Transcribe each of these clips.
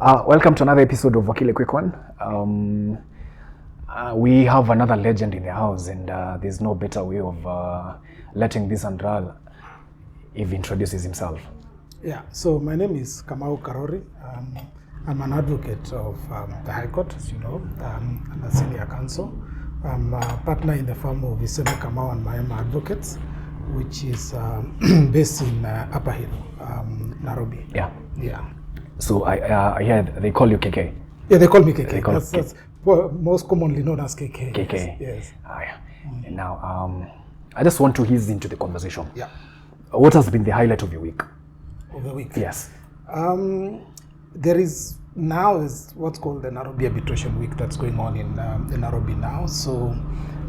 Welcome to another episode of Wakile Quick One. We have another legend in the house, and there's no better way of letting this unravel if he introduces himself. Yeah, so my name is Kamau Karori. I'm an advocate of the High Court, as you know. I'm a Senior Counsel. I'm a partner in the firm of Senior Kamau and IKM Advocates, which is based in Upper Hill, Nairobi. Yeah. Yeah. So I heard they call you KK. Yeah, they call me KK. They call that's most commonly known as KK. KK. Yes. Yeah. And now, I just want to ease into the conversation. Yeah. What has been the highlight of your week? Of the week? Yes. There is now what's called the Nairobi Arbitration Week that's going on in Nairobi now. So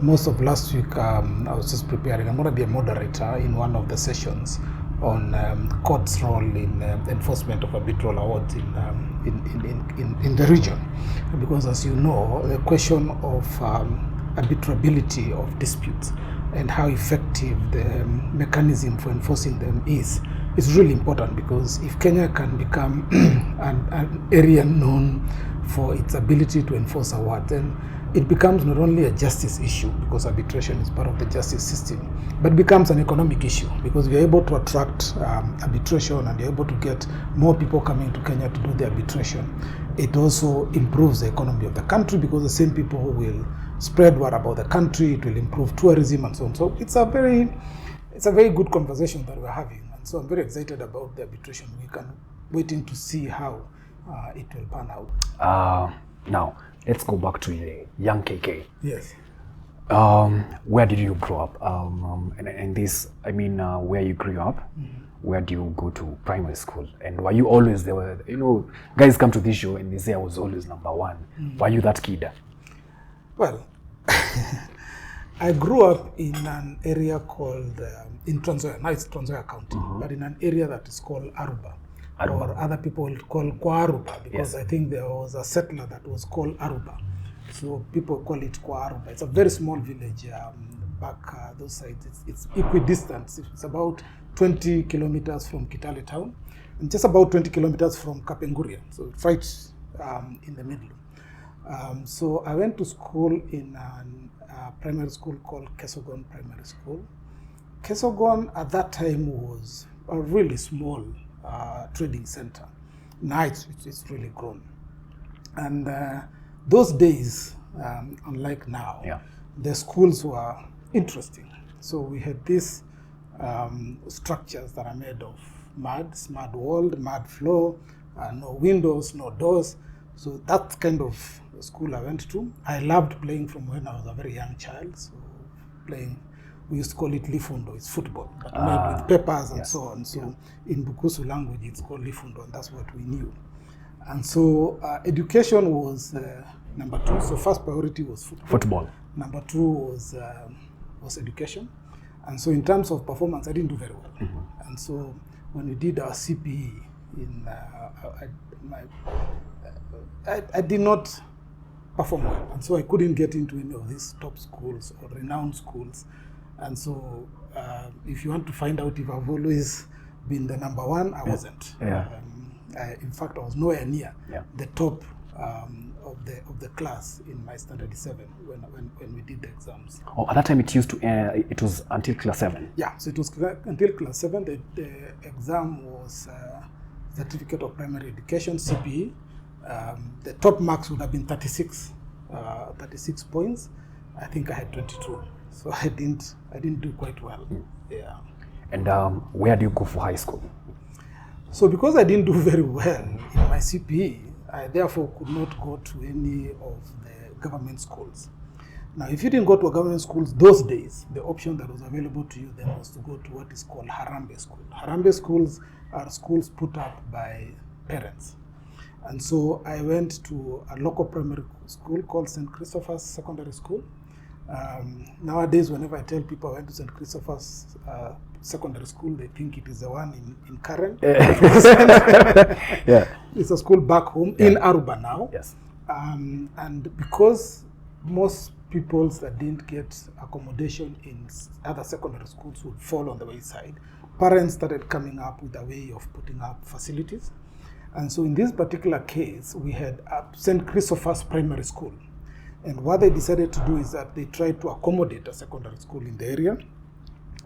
most of last week, I was just preparing. I'm going to be a moderator in one of the sessions on court's role in enforcement of arbitral awards in the region. Because as you know, the question of arbitrability of disputes and how effective the mechanism for enforcing them is really important, because if Kenya can become an area known for its ability to enforce awards, then it becomes not only a justice issue, because arbitration is part of the justice system, but it becomes an economic issue, because we are able to attract arbitration and you're able to get more people coming to Kenya to do the arbitration. It also improves the economy of the country, because the same people will spread word about the country. It will improve tourism and so on. So it's a very good conversation that we're having. And so I'm very excited about the arbitration week and waiting to see how it will pan out. Now, let's go back to the young KK. Yes. Where did you grow up? And this, I mean, where you grew up, where do you go to primary school? And were you always there? You know, guys come to this show and they say I was always number one. Were you that kid? Well, I grew up in an area called, in Trans Nzoia, now it's Trans Nzoia County, but in an area that is called Aruba. Or other people will call Kwa Aruba, because I think there was a settler that was called Aruba. So people call it Kwa Aruba. It's a very small village back those sides. It's equidistant. It's about 20 kilometers from Kitale town and just about 20 kilometers from Kapenguria. So it's right in the middle. So I went to school in a primary school called Kesogon Primary School. Kesogon at that time was a really small trading center. Now it's really grown. And those days, unlike now, the schools were interesting. So we had these structures that are made of mud wall, mud floor, no windows, no doors. So that kind of school I went to. I loved playing from when I was a very young child. So playing, we used to call it lifundo, it's football, but made with papers and so on. So in Bukusu language, it's called lifundo, and that's what we knew. And so education was number two. So first priority was football. Number two was education. And so in terms of performance, I didn't do very well. And so when we did our CPE, I did not perform well. And so I couldn't get into any of these top schools or renowned schools. And so if you want to find out if I've always been the number one, I wasn't. In fact, I was nowhere near the top of the class in my standard 7 when we did the exams. Oh, at that time it was until class 7. Yeah, so it was until class 7. The exam was Certificate of Primary Education, CPE. The top marks would have been 36 points. I think I had 22. So I didn't do quite well. Yeah. And where do you go for high school? So because I didn't do very well in my CPE, I therefore could not go to any of the government schools. Now, if you didn't go to a government schools those days, the option that was available to you then was to go to what is called Harambee School. Harambee schools are schools put up by parents. And so I went to a local primary school called St. Christopher's Secondary School. Nowadays, whenever I tell people I went to St. Christopher's Secondary School, they think it is the one in Karen. It's a school back home in Aruba now. Yes. And because most people that didn't get accommodation in other secondary schools would fall on the wayside, parents started coming up with a way of putting up facilities. And so in this particular case, we had St. Christopher's Primary School. And what they decided to do is that they tried to accommodate a secondary school in the area.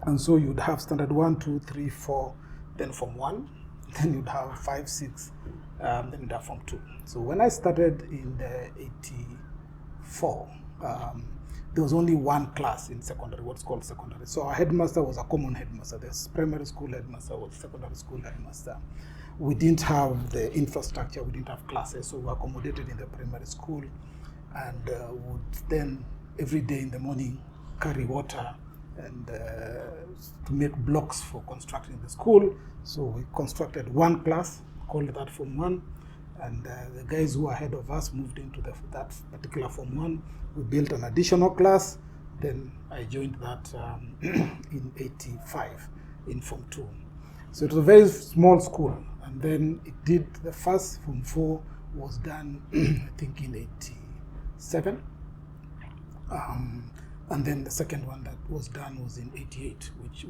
And so you'd have standard 1, 2, 3, 4, then Form 1, then you'd have 5, 6, then you'd have Form 2. So when I started in the 84, there was only one class in secondary, what's called secondary. So our headmaster was a common headmaster. There's primary school headmaster, was secondary school headmaster. We didn't have the infrastructure, we didn't have classes, so we accommodated in the primary school and would then every day in the morning carry water and to make blocks for constructing the school. So we constructed one class, called that Form 1, and the guys who were ahead of us moved into that particular Form 1. We built an additional class, then I joined that in 85 in Form 2. So it was a very small school, and then it did, the first Form 4 was done, I think in 87. And then the second one that was done was in 88, which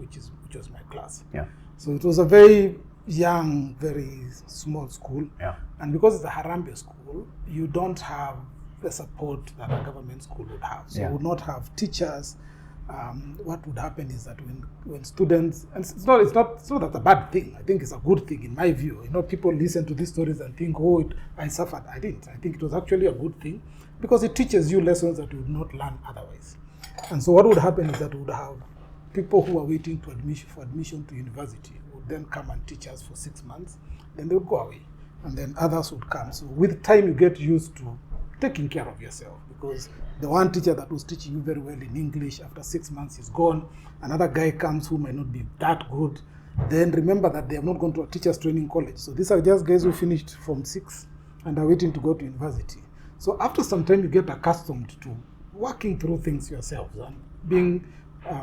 was my class. Yeah. So it was a very young, very small school. Yeah. And because it's a Harambee school, you don't have the support that a government school would have. So you would not have teachers. What would happen is that when students, and it's not that a bad thing. I think it's a good thing in my view. You know, people listen to these stories and think, oh, I suffered. I didn't. I think it was actually a good thing because it teaches you lessons that you would not learn otherwise. And so what would happen is that we would have people who are waiting for admission to university would then come and teach us for 6 months, then they would go away. And then others would come. So with time you get used to taking care of yourself, because the one teacher that was teaching you very well in English, after 6 months is gone. Another guy comes who might not be that good. Then remember that they have not gone to a teacher's training college. So these are just guys who finished Form 6 and are waiting to go to university. So after some time you get accustomed to working through things yourselves and being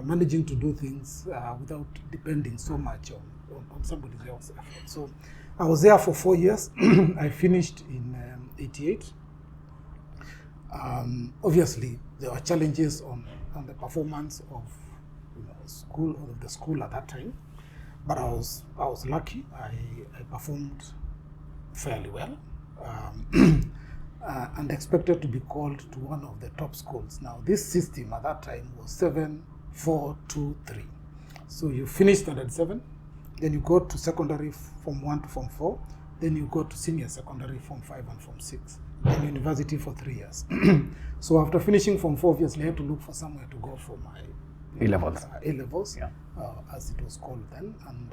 managing to do things without depending so much on somebody else's effort. So I was there for 4 years. I finished in 88. Obviously, there were challenges on the performance of the school at that time, but I was lucky. I performed fairly well. And expected to be called to one of the top schools. Now, this system at that time was 7, 4, 2, 3. So you finish standard 7, then you go to secondary Form 1 to Form 4, then you go to senior secondary Form 5 and Form 6, then university for 3 years. So after finishing Form 4, obviously I had to look for somewhere to go for my A-levels, yeah. As it was called then. And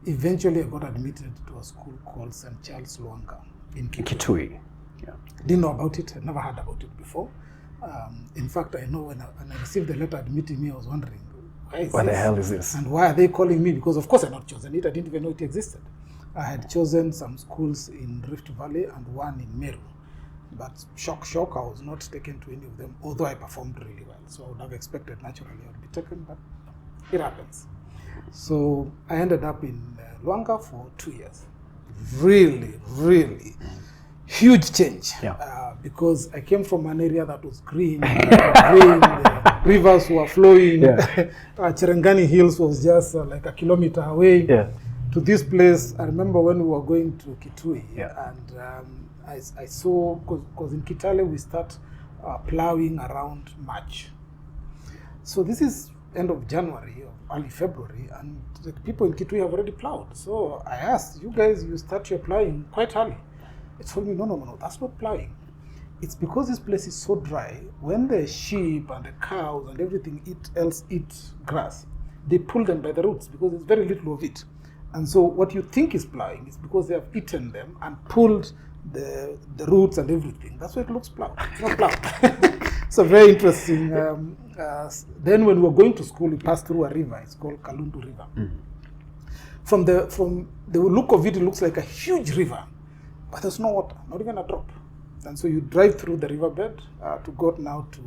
eventually I got admitted to a school called St. Charles Luanga in Kitui. Yeah. Didn't know about it, had never heard about it before. In fact, I know when I received the letter admitting me, I was wondering, what the hell is this? And why are they calling me? Because of course I had not chosen it, I didn't even know it existed. I had chosen some schools in Rift Valley and one in Meru. But shock, I was not taken to any of them, although I performed really well. So I would have expected naturally I would be taken, but it happens. So I ended up in Luanga for 2 years. Really, really huge change, because I came from an area that was green, the rivers were flowing, Cherengani Hills was just like a kilometer away. To this place. I remember when we were going to Kitui, and I saw, because in Kitale we start plowing around March. So this is end of January or early February, and the people in Kitui have already plowed. So I asked, you guys, you start your plowing quite early. It told me, no, that's not plowing. It's because this place is so dry. When the sheep and the cows and everything else eat grass, they pull them by the roots because there's very little of it. And so what you think is plowing is because they have eaten them and pulled the roots and everything. That's why it looks plowed. It's not plowed. So very interesting. Then when we were going to school, we passed through a river. It's called Kalundu River. From the look of it, it looks like a huge river. But there's no water, not even a drop. And so you drive through the riverbed to go now to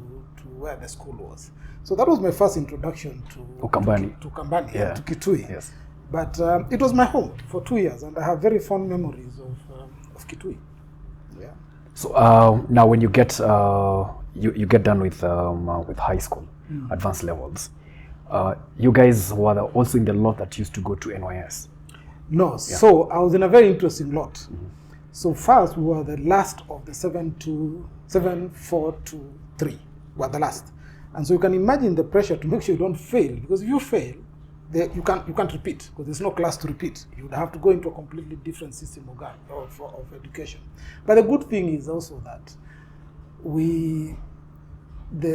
where the school was. So that was my first introduction to Kambani, to Kitui. Yes. But it was my home for 2 years, and I have very fond memories of Kitui. Yeah. So now, when you get you get done with high school, advanced levels, you guys were also in the lot that used to go to NYS. No, so I was in a very interesting lot. So first, we were the last of the 7-4-2-3. We were the last. And so you can imagine the pressure to make sure you don't fail, because if you fail, you can't repeat, because there's no class to repeat. You would have to go into a completely different system of education. But the good thing is also that the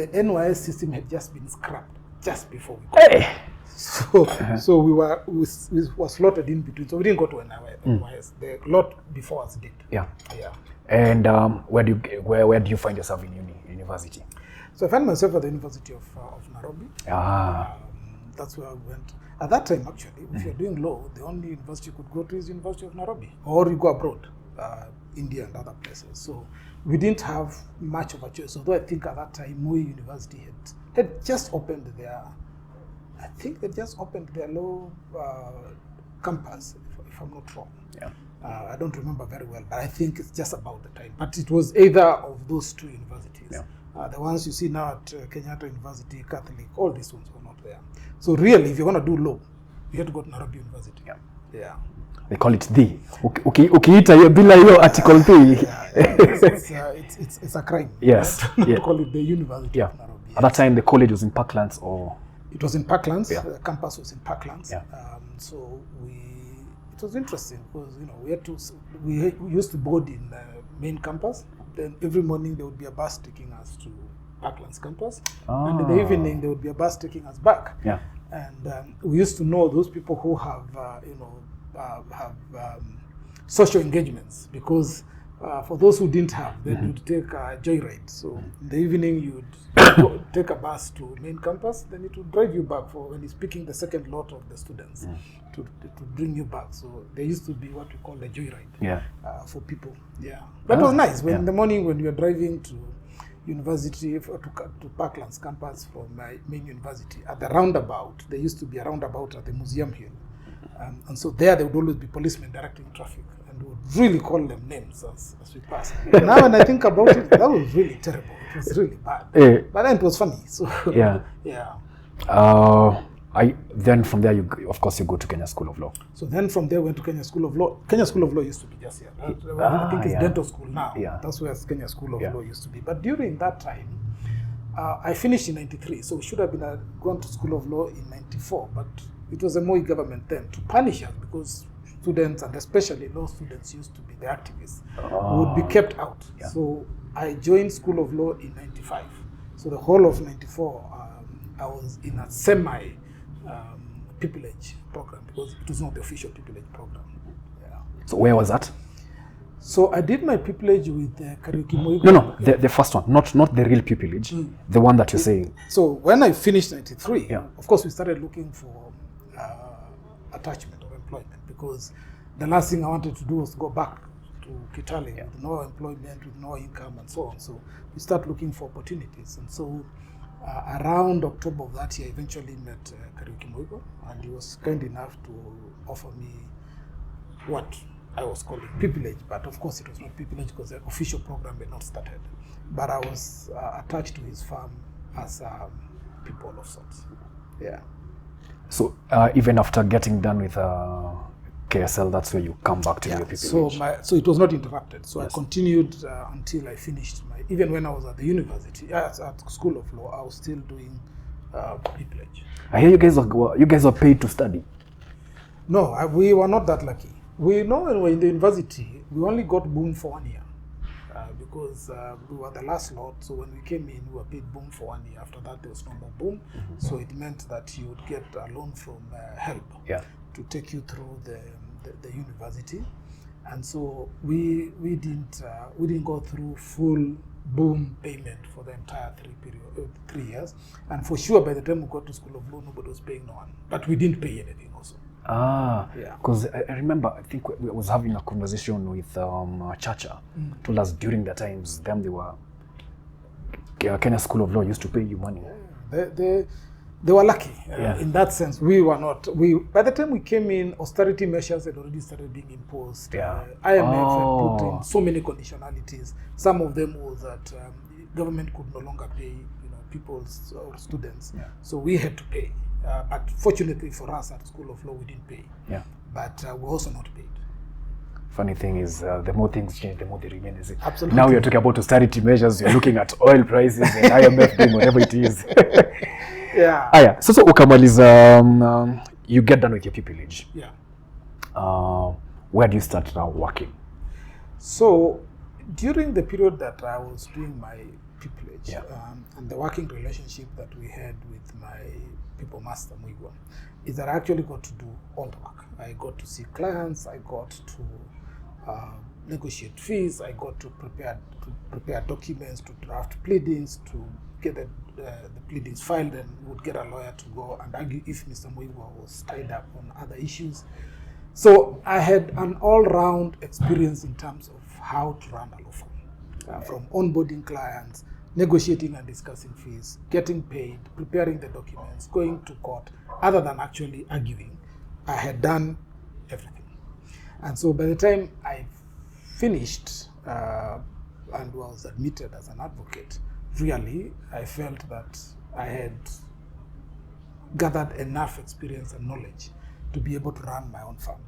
NYS system had just been scrapped just before we got So we were slotted in between. So we didn't go to NYS. The lot before us did. Yeah. And where do you find yourself in university? So I found myself at the University of Nairobi. That's where I went. At that time, actually, if you're doing law, the only university you could go to is University of Nairobi, or you go abroad, India and other places. So we didn't have much of a choice. Although I think at that time, Moi University had just opened their law campus, if I'm not wrong. Yeah. I don't remember very well, but I think it's just about the time. But it was either of those two universities. Yeah. The ones you see now at Kenyatta University, Catholic, all these ones were not there. So really, if you're going to do law, you have to go to Nairobi University. Yeah. They call it the. Ukiita hiyo bila hiyo article 3. It's a crime. Yes. To call it the University of Nairobi. At that time, the college was in Parklands, or? It was in Parklands. The campus was in Parklands. Yeah. So it was interesting because we used to board in the main campus. Then every morning there would be a bus taking us to Parklands campus, and in the evening there would be a bus taking us back. Yeah. And we used to know those people who have social engagements, because for those who didn't have, then you'd take a joyride. So in the evening you'd take a bus to main campus, then it would drive you back for when he's picking the second lot of the students to bring you back. So there used to be what we call a joyride for people. Yeah, that was nice. When in the morning when you are driving to university to Parklands campus from my main university, at the roundabout, there used to be a roundabout at the Museum Hill, and so there would always be policemen directing traffic, and we would really call them names as we passed. Now when I think about it, that was really terrible. It was really bad, but then it was funny. So then from there, of course, you go to Kenya School of Law. So then from there, went to Kenya School of Law. Kenya School of Law used to be just here. I think it's dental school now. Yeah. That's where Kenya School of Law used to be. But during that time, I finished in 93. So we should have been gone to School of Law in 94. But it was a Moi government then to punish us, because students, and especially law students, used to be the activists, would be kept out. Yeah. So I joined School of Law in 95. So the whole of 94, I was in a semi-pupillage program, because it was not the official pupillage program. Yeah. So where was that? So I did my pupillage with Karaoke Moigo. No, the first one, not the real pupillage, the one that you're saying. So when I finished 93, of course we started looking for attachment or employment, because the last thing I wanted to do was to go back to Kitale with no employment, with no income, and so on. So we start looking for opportunities, and so around October of that year, I eventually met Karaoke Moigo, and he was kind enough to offer me what I was calling pupillage, but of course it was not pupillage because the official program had not started. But I was attached to his firm as people of sorts. Yeah. So even after getting done with KSL, that's where you come back to your pupillage. So it was not interrupted. So I continued until I finished even when I was at the university, at School of Law, I was still doing pupillage. I hear you guys are paid to study. No, we were not that lucky. We know when we were in the university, we only got boom for 1 year because we were the last lot. So when we came in, we were paid boom for 1 year. After that, there was no more boom. So it meant that you would get a loan from HELP to take you through the university. And so we didn't go through full boom payment for the entire 3 years. And for sure, by the time we got to School of Law, nobody was paying no one. But we didn't pay anything also. Because I remember, I think we was having a conversation with Chacha, told us during the times, they were, Kenya School of Law used to pay you money. They were lucky in that sense. We were not. By the time we came in, austerity measures had already started being imposed. IMF had put in so many conditionalities. Some of them was that government could no longer pay people's or students. So we had to pay. But fortunately for us at School of Law, we didn't pay. but we're also not paid. Funny thing is, the more things change, the more they remain. Is it? Absolutely. Now you're talking about austerity measures. You're looking at oil prices and IMF doing whatever it is. Yeah. Yeah. So Ukamaliza, you get done with your pupillage. Yeah. Where do you start now working? So during the period that I was doing my pupillage, Yeah. and the working relationship that we had with my people master Muigwa, is that I actually got to do all the work. I got to see clients, I got to negotiate fees, I got to prepare documents, to draft pleadings, to get the pleadings filed, and would get a lawyer to go and argue if Mr. Muigwa was tied up on other issues. So I had an all-round experience in terms of how to run a law firm, from onboarding clients, negotiating and discussing fees, getting paid, preparing the documents, going to court. Other than actually arguing, I had done everything. And so by the time I finished and was admitted as an advocate, really, I felt that I had gathered enough experience and knowledge to be able to run my own firm.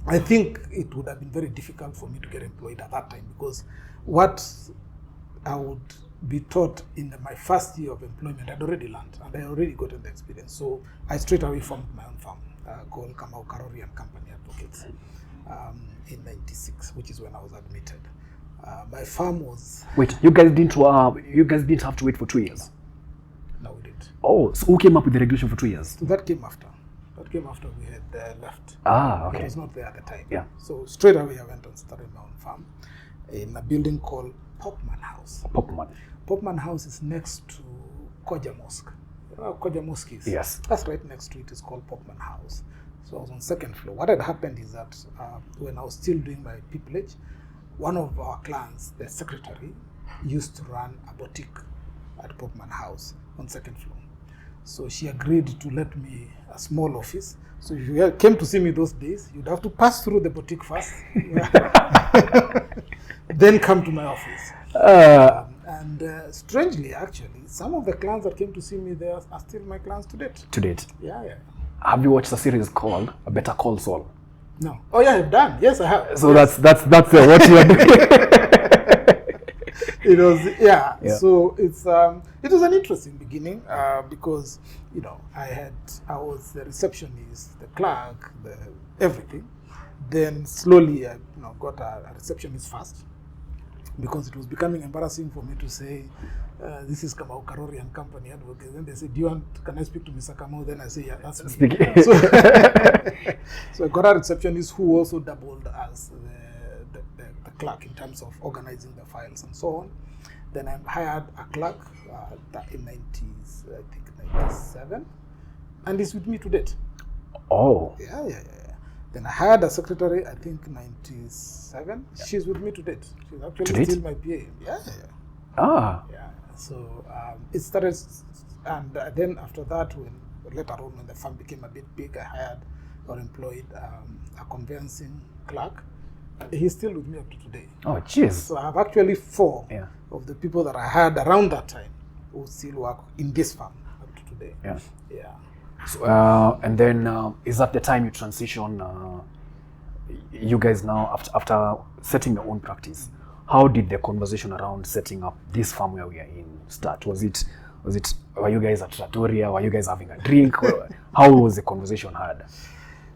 I think it would have been very difficult for me to get employed at that time, because what I would be taught in my first year of employment, I'd already learned and I already gotten the experience. So I straight away formed my own firm called Kamau Karori Advocates in '96, which is when I was admitted. My firm was... Wait, you guys didn't have to wait for 2 years? No, we didn't. Oh, so who came up with the regulation for 2 years? So that came after. That came after we had left. Ah, okay. It was not there at the time. Yeah. So straight away I went and started my own farm in a building called Popman House. Popman. Popman House is next to Koja Mosque. You know how Koja Mosque is? Yes. That's right next to it. It's called Popman House. So I was on second floor. What had happened is that when I was still doing my pupillage, one of our clients, the secretary, used to run a boutique at Popman House on second floor. So she agreed to let me a small office. So if you came to see me those days, you'd have to pass through the boutique first, then come to my office. And strangely, actually, some of the clients that came to see me there are still my clients to date. To date. Yeah. Have you watched a series called Better Call Saul? No. Oh yeah, I've done. Yes, I have. So yes. that's what you are doing. It was yeah. So it was an interesting beginning because I was the receptionist, the clerk, everything. Then slowly I got a receptionist first, because it was becoming embarrassing for me to say this is Kamau Karori and Company Advocates. Then they said, can I speak to Mr. Kamau? Then I say, yeah, that's me. So I got a receptionist who also doubled as the clerk in terms of organizing the files and so on. Then I hired a clerk in 97, and he's with me to date. Oh. Yeah. Then I hired a secretary, I think 97. Yeah. She's with me to date. She's actually still my PA. Yeah. Ah. Yeah. So it started, and then after that, later on when the firm became a bit big, I hired or employed a conveyancing clerk. He's still with me up to today. Oh, jeez. So I have actually 4 of the people that I had around that time who still work in this firm up to today. Yeah. Yeah. So, and then is that the time you transition? You guys now after setting your own practice, how did the conversation around setting up this firm where we are in start? Was it? Were you guys at Trattoria? Were you guys having a drink? How was the conversation had?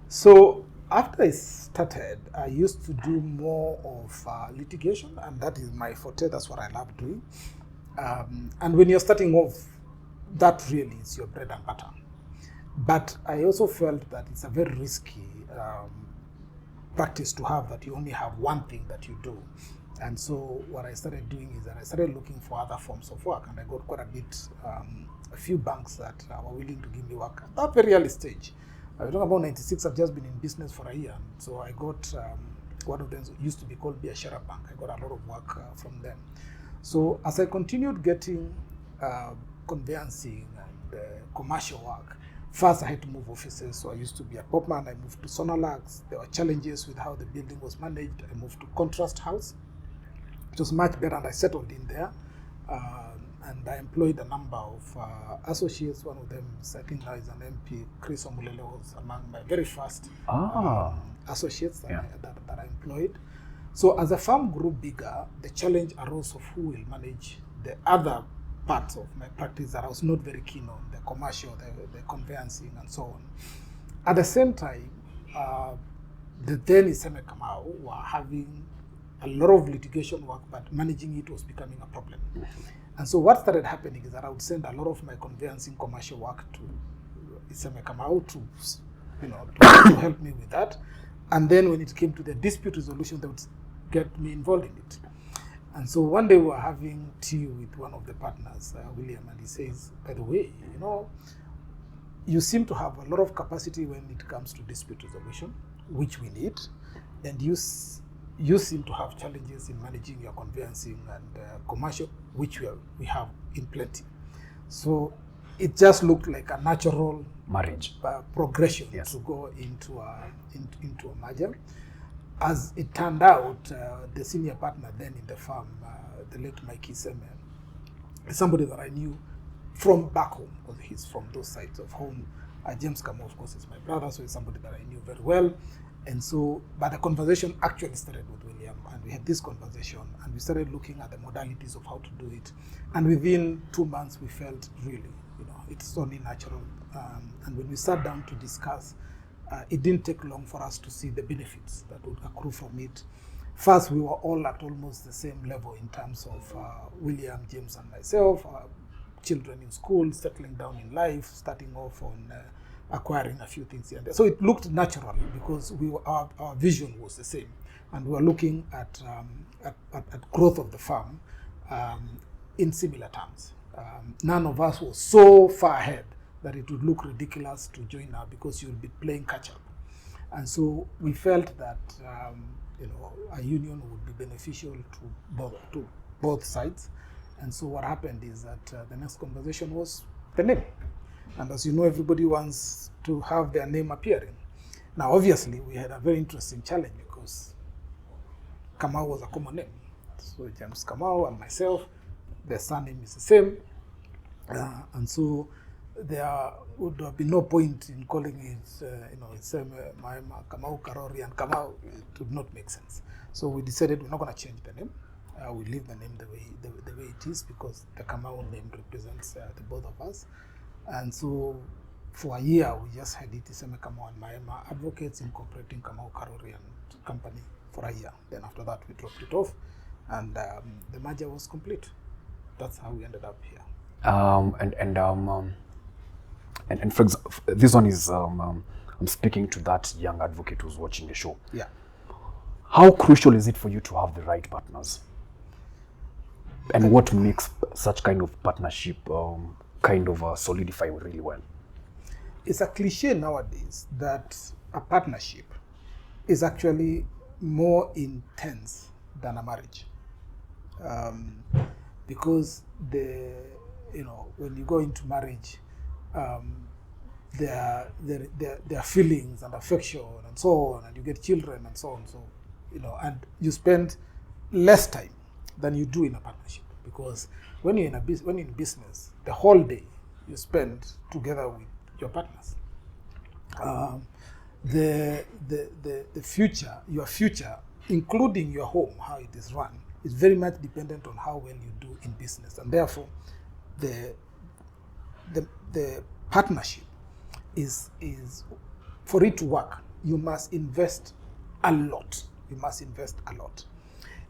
So after I started, I used to do more of litigation, and that is my forte. That's what I love doing. And when you're starting off, that really is your bread and butter. But I also felt that it's a very risky practice to have, that you only have one thing that you do. And so what I started doing is that I started looking for other forms of work, and I got quite a few banks that were willing to give me work at that very early stage. We're talking about 96, I've just been in business for a year. So I got, one of them used to be called Biashara Bank. I got a lot of work from them. So as I continued getting conveyancing and commercial work, first I had to move offices. So I used to be at Popman, I moved to Sonalax. There were challenges with how the building was managed. I moved to Contrast House. It was much better, and I settled in there. And and I employed a number of associates. One of them, I think now is an MP, Chris Omulele, was among my very first associates that I employed. So as the firm grew bigger, the challenge arose of who will manage the other parts of my practice that I was not very keen on, the commercial, the conveyancing, and so on. At the same time, the then Senior Counsel were having a lot of litigation work, but managing it was becoming a problem. And so what started happening is that I would send a lot of my conveyancing commercial work to Senior Counsel to help me with that. And then when it came to the dispute resolution, they would get me involved in it. And so one day we were having tea with one of the partners, William, and he says, by the way, you seem to have a lot of capacity when it comes to dispute resolution, which we need, and you seem to have challenges in managing your conveyancing and commercial, which we have in plenty. So it just looked like a natural marriage progression to go into a merger. As it turned out, the senior partner then in the firm, the late Mikey Seme, is somebody that I knew from back home, because he's from those sides of home. James Kamau, of course, is my brother, so he's somebody that I knew very well. And so, but the conversation actually started with William, and we had this conversation, and we started looking at the modalities of how to do it. And within 2 months, we felt really, it's only natural. And when we sat down to discuss, it didn't take long for us to see the benefits that would accrue from it. First, we were all at almost the same level in terms of William, James, and myself, children in school, settling down in life, starting off on acquiring a few things here and there. So it looked natural because our vision was the same, and we were looking at growth of the firm in similar terms. None of us was so far ahead that it would look ridiculous to join now because you'll be playing catch up. And so we felt that a union would be beneficial to both sides. And so what happened is that the next conversation was the name. And as you know, everybody wants to have their name appearing. Now, obviously, we had a very interesting challenge because Kamau was a common name. So James Kamau and myself, their surname is the same. And so there would have been no point in calling it, Kamau Karori and Kamau. It would not make sense. So we decided we're not going to change the name. We leave the name the way it is because the Kamau name represents the both of us. And so for a year, we just had it Senior Counsel and IKM Advocates incorporating Kamau Karori and company for a year. Then after that, we dropped it off, and the merger was complete. That's how we ended up here. And for example, this one is I'm speaking to that young advocate who's watching the show. Yeah. How crucial is it for you to have the right partners? And what makes such kind of partnership solidify really well? It's a cliche nowadays that a partnership is actually more intense than a marriage, because when you go into marriage, there are feelings and affection and so on, and you get children and so on. So and you spend less time than you do in a partnership, because when you're in business, the whole day you spend together with your partners. The future, your future, including your home, how it is run, is very much dependent on how well you do in business, and therefore, the partnership is for it to work. You must invest a lot. You must invest a lot,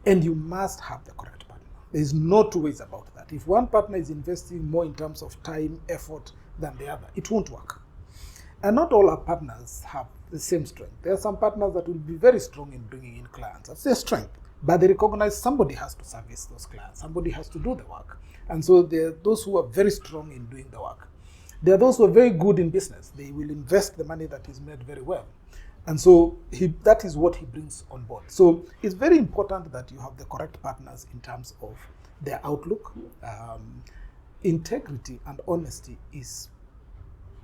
and you must have the correct partner. There is no two ways about that. If one partner is investing more in terms of time, effort than the other, it won't work. And not all our partners have the same strength. There are some partners that will be very strong in bringing in clients. That's their strength. But they recognize somebody has to service those clients. Somebody has to do the work. And so there are those who are very strong in doing the work. There are those who are very good in business. They will invest the money that is made very well. And so that is what he brings on board. So it's very important that you have the correct partners in terms of their outlook. Integrity and honesty is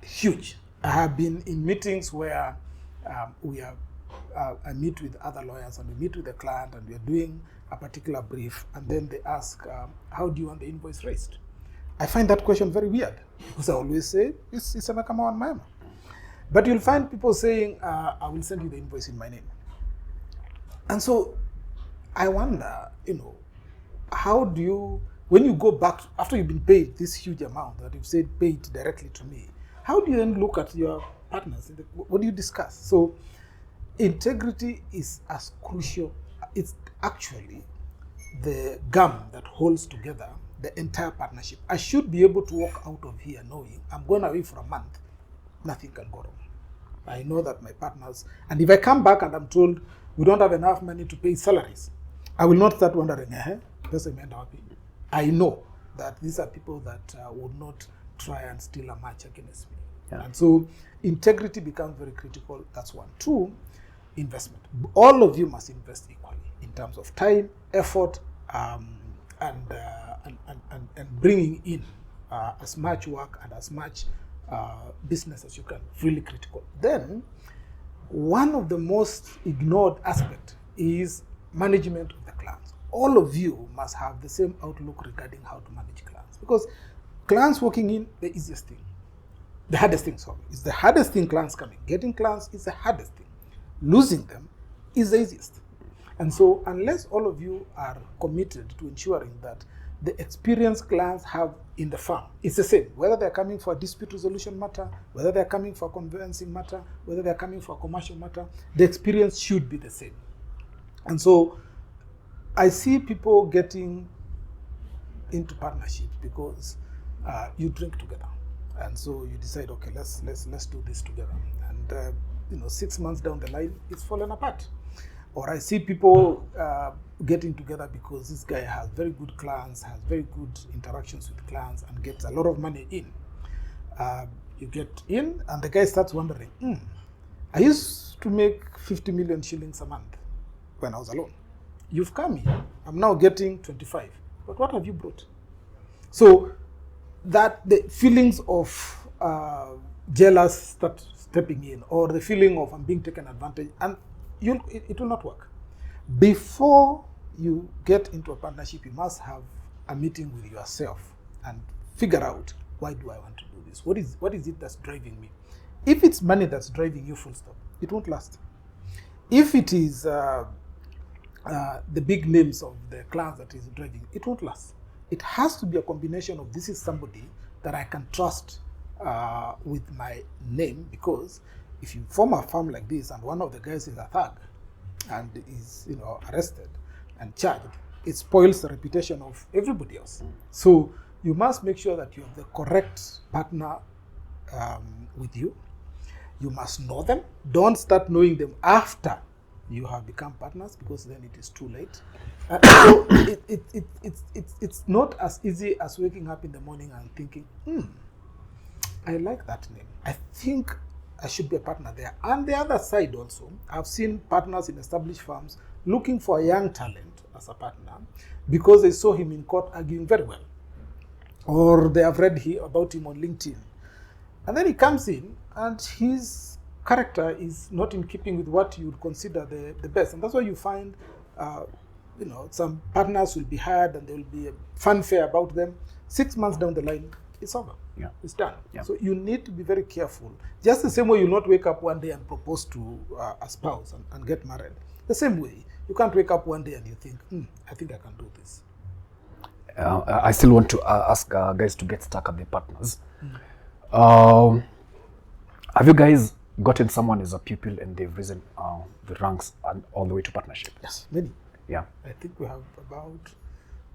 huge. I have been in meetings where I meet with other lawyers and we meet with the client and we are doing a particular brief, and then they ask, how do you want the invoice raised? I find that question very weird because I always say it's a Kamau and Mayama. But you'll find people saying, I will send you the invoice in my name. And so I wonder, how do you, when you go back, after you've been paid this huge amount that you've said paid directly to me, how do you then look at your partners? What do you discuss? So integrity is as crucial. It's actually the gum that holds together the entire partnership. I should be able to walk out of here knowing I'm going away for a month, nothing can go wrong. I know that my partners, and if I come back and I'm told we don't have enough money to pay salaries, I will not start wondering, I know that these are people that would not try and steal a match against me. Yeah. And so integrity becomes very critical. That's one. Two, investment. All of you must invest equally in terms of time, effort, and bringing in as much work and as much business as you can. Really critical. Then, one of the most ignored aspects is management of the clans. All of you must have the same outlook regarding how to manage clans, because clans walking in, the easiest thing. The hardest thing, is the hardest thing. Clans coming. Getting clans is the hardest thing. Losing them is the easiest. And so unless all of you are committed to ensuring that the experience clans have in the firm is the same, whether they're coming for a dispute resolution matter, whether they're coming for a conveyancing matter, whether they're coming for a commercial matter, the experience should be the same. And so I see people getting into partnerships because you drink together. And so you decide, okay, let's do this together. And 6 months down the line, it's fallen apart. Or I see people getting together because this guy has very good clients, has very good interactions with clients, and gets a lot of money in. You get in, and the guy starts wondering, I used to make 50 million shillings a month when I was alone. You've come here, I'm now getting 25. But what have you brought? So that the feelings of jealous start stepping in, or the feeling of I'm being taken advantage, and it will not work. Before you get into a partnership, you must have a meeting with yourself and figure out, why do I want to do this? What is it that's driving me? If it's money that's driving you, full stop, it won't last. If it is the big names of the clans that is driving, it won't last. It has to be a combination of, this is somebody that I can trust with my name, because if you form a firm like this and one of the guys is a thug and is arrested and charged, it spoils the reputation of everybody else. So you must make sure that you have the correct partner with you. You must know them. Don't start knowing them after you have become partners, because then it is too late. So it's not as easy as waking up in the morning and thinking, I like that name. I think I should be a partner there. And the other side also, I've seen partners in established firms looking for a young talent as a partner because they saw him in court arguing very well, or they have read about him on LinkedIn. And then he comes in and his character is not in keeping with what you would consider the best. And that's why you find some partners will be hired and there will be a fanfare about them. 6 months down the line, it's over. Yeah. It's done. Yeah. So you need to be very careful. Just the same way you'll not wake up one day and propose to a spouse and get married. The same way, you can't wake up one day and you think, I think I can do this. I still want to ask guys to get stuck at the partners. Have you guys gotten someone as a pupil and they've risen the ranks and all the way to partnership? Yes, many. Yeah. I think we have about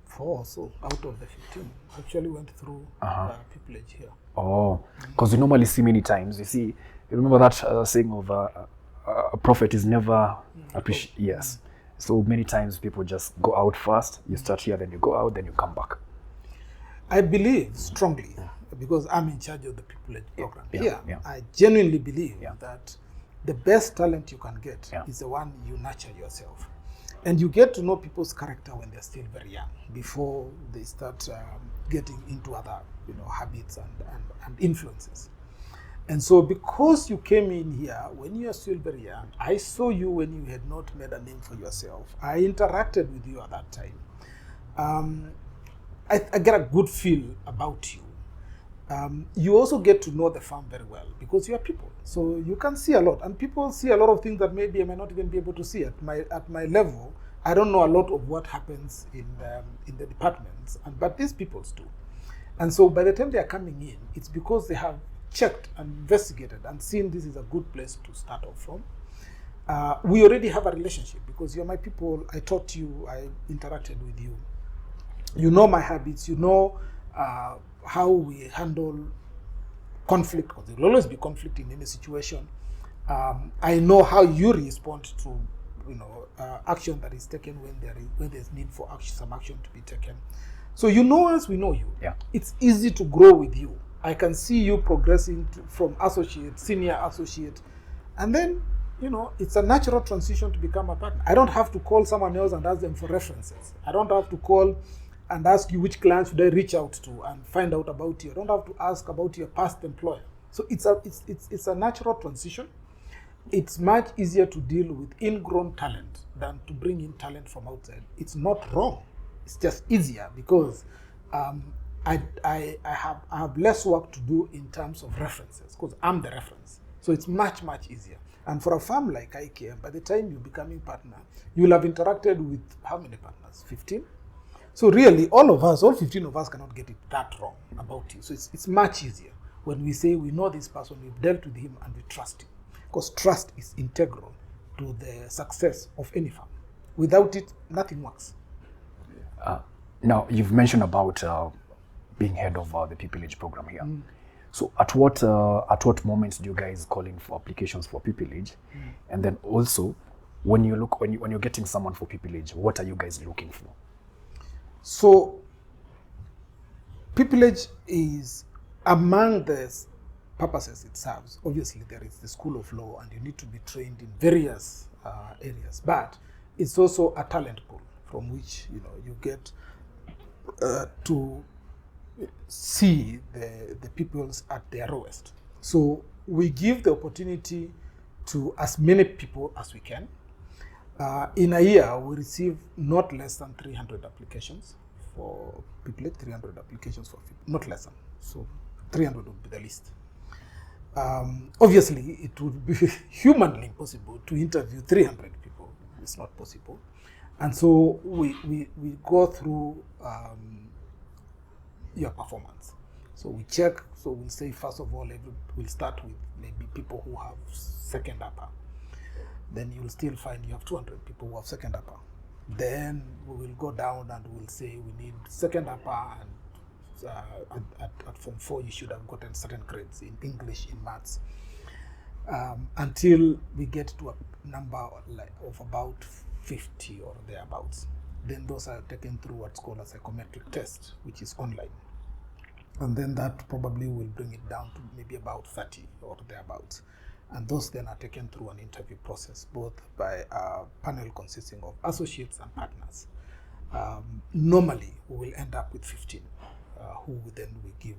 4 or so out of the 15 actually went through pupillage here. Oh, because you normally see many times. You remember that saying of a prophet is never appreciated. Yes. So many times people just go out first. You start here, then you go out, then you come back. I believe strongly, because I'm in charge of the pupillage program here. Yeah. I genuinely believe that the best talent you can get is the one you nurture yourself. And you get to know people's character when they're still very young, before they start getting into other habits and influences. And so because you came in here when you are still very young, I saw you when you had not made a name for yourself. I interacted with you at that time. I get a good feel about you. You also get to know the firm very well because you are people. So you can see a lot, and people see a lot of things that maybe I might not even be able to see at my level. I don't know a lot of what happens in the departments, but these people do. And so by the time they are coming in, it's because they have checked and investigated and seen this is a good place to start off from. We already have a relationship because you're my people. I taught you, I interacted with you. You know my habits, you know how we handle conflict, because there will always be conflict in any situation. I know how you respond to action that is taken when there's need for some action to be taken. So you know us, we know you. Yeah. It's easy to grow with you. I can see you progressing from associate, senior associate, and then it's a natural transition to become a partner. I don't have to call someone else and ask them for references. I don't have to call and ask you which clients should I reach out to and find out about you. I don't have to ask about your past employer. So it's a natural transition. It's much easier to deal with ingrown talent than to bring in talent from outside. It's not wrong. It's just easier because I have less work to do in terms of references because I'm the reference. So it's much, much easier. And for a firm like IKM, by the time you're becoming partner, you will have interacted with how many partners? 15? So really, all 15 of us cannot get it that wrong about you. So it's much easier when we say we know this person, we've dealt with him, and we trust him. Because trust is integral to the success of any firm. Without it, nothing works. Now, you've mentioned about being head of the pupillage program here. So at what moments do you guys call in for applications for pupillage? And then also, when you're getting someone for pupillage, what are you guys looking for? So pupillage is among the purposes it serves. Obviously, there is the School of Law, and you need to be trained in various areas. But it's also a talent pool from which you get to see the pupils at their lowest. So we give the opportunity to as many people as we can. In a year, we receive not less than 300 applications for pupillage, 300 applications for not less than. So 300 would be the least. Obviously, it would be humanly impossible to interview 300 people. It's not possible. And so we go through your performance. So we check. So we'll say, first of all, we'll start with maybe people who have second upper. Then you'll still find you have 200 people who have second upper. Then we will go down and we'll say we need second upper, and at Form 4 you should have gotten certain grades in English, in maths, until we get to a number of about 50 or thereabouts. Then those are taken through what's called a psychometric test, which is online. And then that probably will bring it down to maybe about 30 or thereabouts. And those then are taken through an interview process, both by a panel consisting of associates and partners. Normally, we will end up with 15, who then we give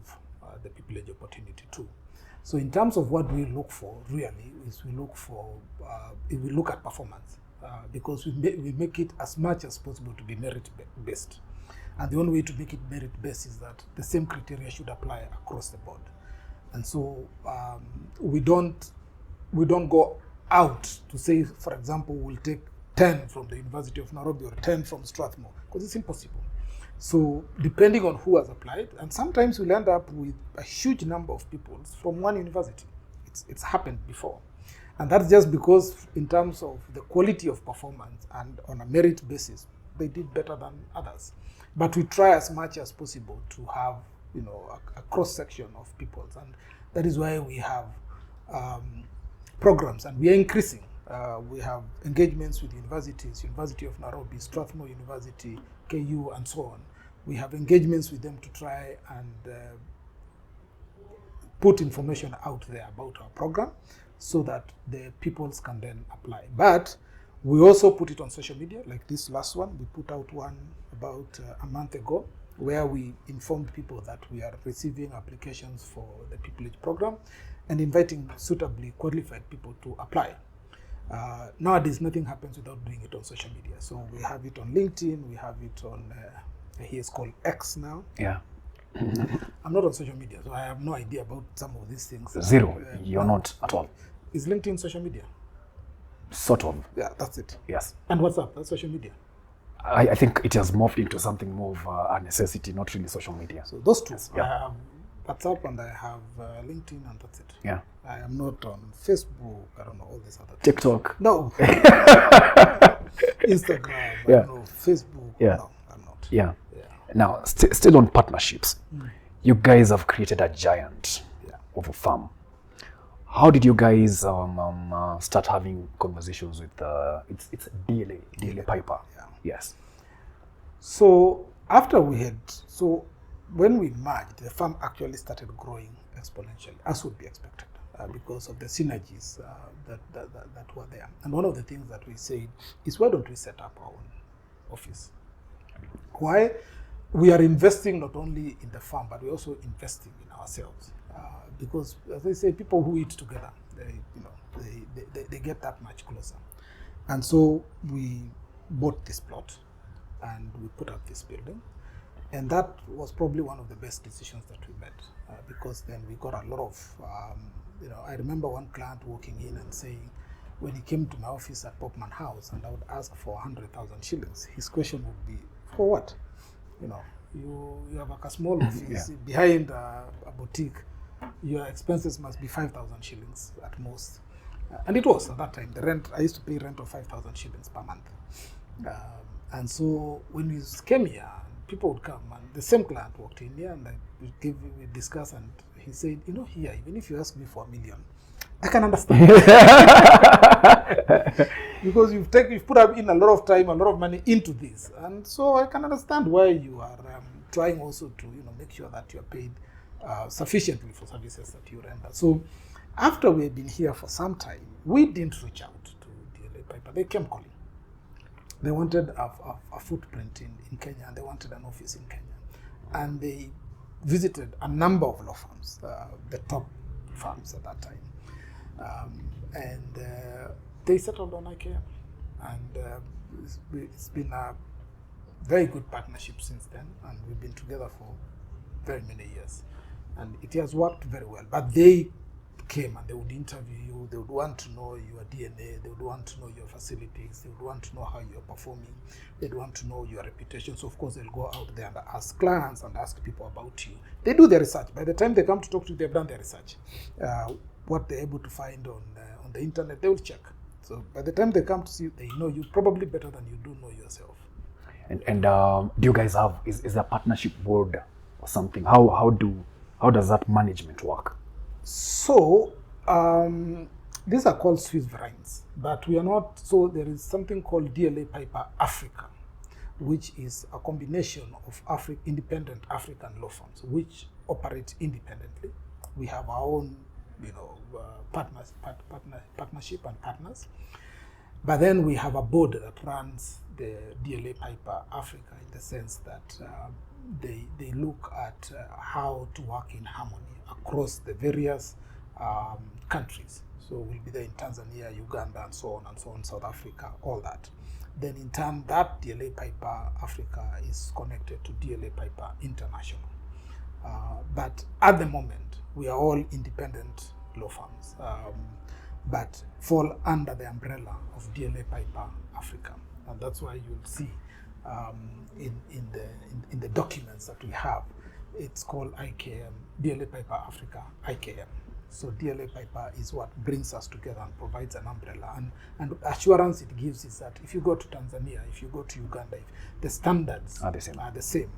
the pupillage opportunity to. So in terms of what we look for, really, is we look at performance, because we make it as much as possible to be merit-based. And the only way to make it merit-based is that the same criteria should apply across the board. And so we don't go out to say, for example, we'll take 10 from the University of Nairobi or 10 from Strathmore, because it's impossible. So depending on who has applied, and sometimes we'll end up with a huge number of people from one university. It's happened before. And that's just because in terms of the quality of performance and on a merit basis, they did better than others. But we try as much as possible to have a cross-section of peoples, and that is why we have programs, and we are increasing. We have engagements with universities, University of Nairobi, Strathmore University, KU, and so on. We have engagements with them to try and put information out there about our program so that the peoples can then apply. But we also put it on social media, like this last one. We put out one about a month ago where we informed people that we are receiving applications for the pupillage program and inviting suitably qualified people to apply. Nowadays, nothing happens without doing it on social media. So we have it on LinkedIn, we have it on He is called X now. Yeah. I'm not on social media, so I have no idea about some of these things. Zero. You're not at all. Is LinkedIn social media? Sort of. Yeah, that's it. Yes. And WhatsApp, that's social media. I think it has morphed into something more of a necessity, not really social media. So those two. Yeah. I have WhatsApp and I have LinkedIn, and that's it. Yeah. I am not on Facebook. I don't know all these other things. TikTok. No. Instagram. Yeah. I don't know Facebook. Yeah. No, I'm not. Yeah. Now, still on partnerships, you guys have created a giant of a firm. How did you guys start having conversations with it's DLA Piper? Yeah. Yes. So after when we merged, the firm actually started growing exponentially, as would be expected, because of the synergies that were there. And one of the things that we said is, why don't we set up our own office? Why? We are investing not only in the firm, but we're also investing in ourselves. Because, as I say, people who eat together, they get that much closer. And so we bought this plot and we put up this building. And that was probably one of the best decisions that we made, because then we got a lot of, I remember one client walking in and saying, when he came to my office at Popman House and I would ask for 100,000 shillings, his question would be, for what? You have a small office behind a boutique. Your expenses must be 5,000 shillings at most. And it was at that time. The rent, I used to pay rent of 5,000 shillings per month. And so when we came here, people would come, and the same client walked in here, and we discussed, and he said, here, even if you ask me for $1 million, I can understand. Because you've put up in a lot of time, a lot of money into this. And so I can understand why you are trying also to make sure that you are paid sufficiently for services that you render. So after we had been here for some time, we didn't reach out to DLA Piper. They came calling. They wanted a footprint in Kenya, and they wanted an office in Kenya. And they visited a number of law firms, the top firms at that time. And they settled on IKM. And it's been a very good partnership since then, and we've been together for very many years. And it has worked very well. But they came and they would interview you, they would want to know your DNA, they would want to know your facilities, they would want to know how you're performing, they'd want to know your reputation. So of course they'll go out there and ask clients and ask people about you. They do their research. By the time they come to talk to you, they've done their research. What they're able to find on the internet, they will check. So by the time they come to see you, they know you probably better than you do know yourself. And do you guys have, is there a partnership board or something? How does that management work? So, these are called Swiss variants, but we are not, so there is something called DLA Piper Africa, which is a combination of independent African law firms, which operate independently. We have our own, partnership and partners. But then we have a board that runs the DLA Piper Africa, in the sense that they look at how to work in harmony across the various countries. So we'll be there in Tanzania, Uganda, and so on, South Africa, all that. Then in turn, that DLA Piper Africa is connected to DLA Piper International. But at the moment, we are all independent law firms, but fall under the umbrella of DLA Piper Africa. And that's why you'll see in the documents that we have, it's called IKM, DLA Piper Africa, IKM. So DLA Piper is what brings us together and provides an umbrella. And assurance it gives is that if you go to Tanzania, if you go to Uganda, the standards are the same.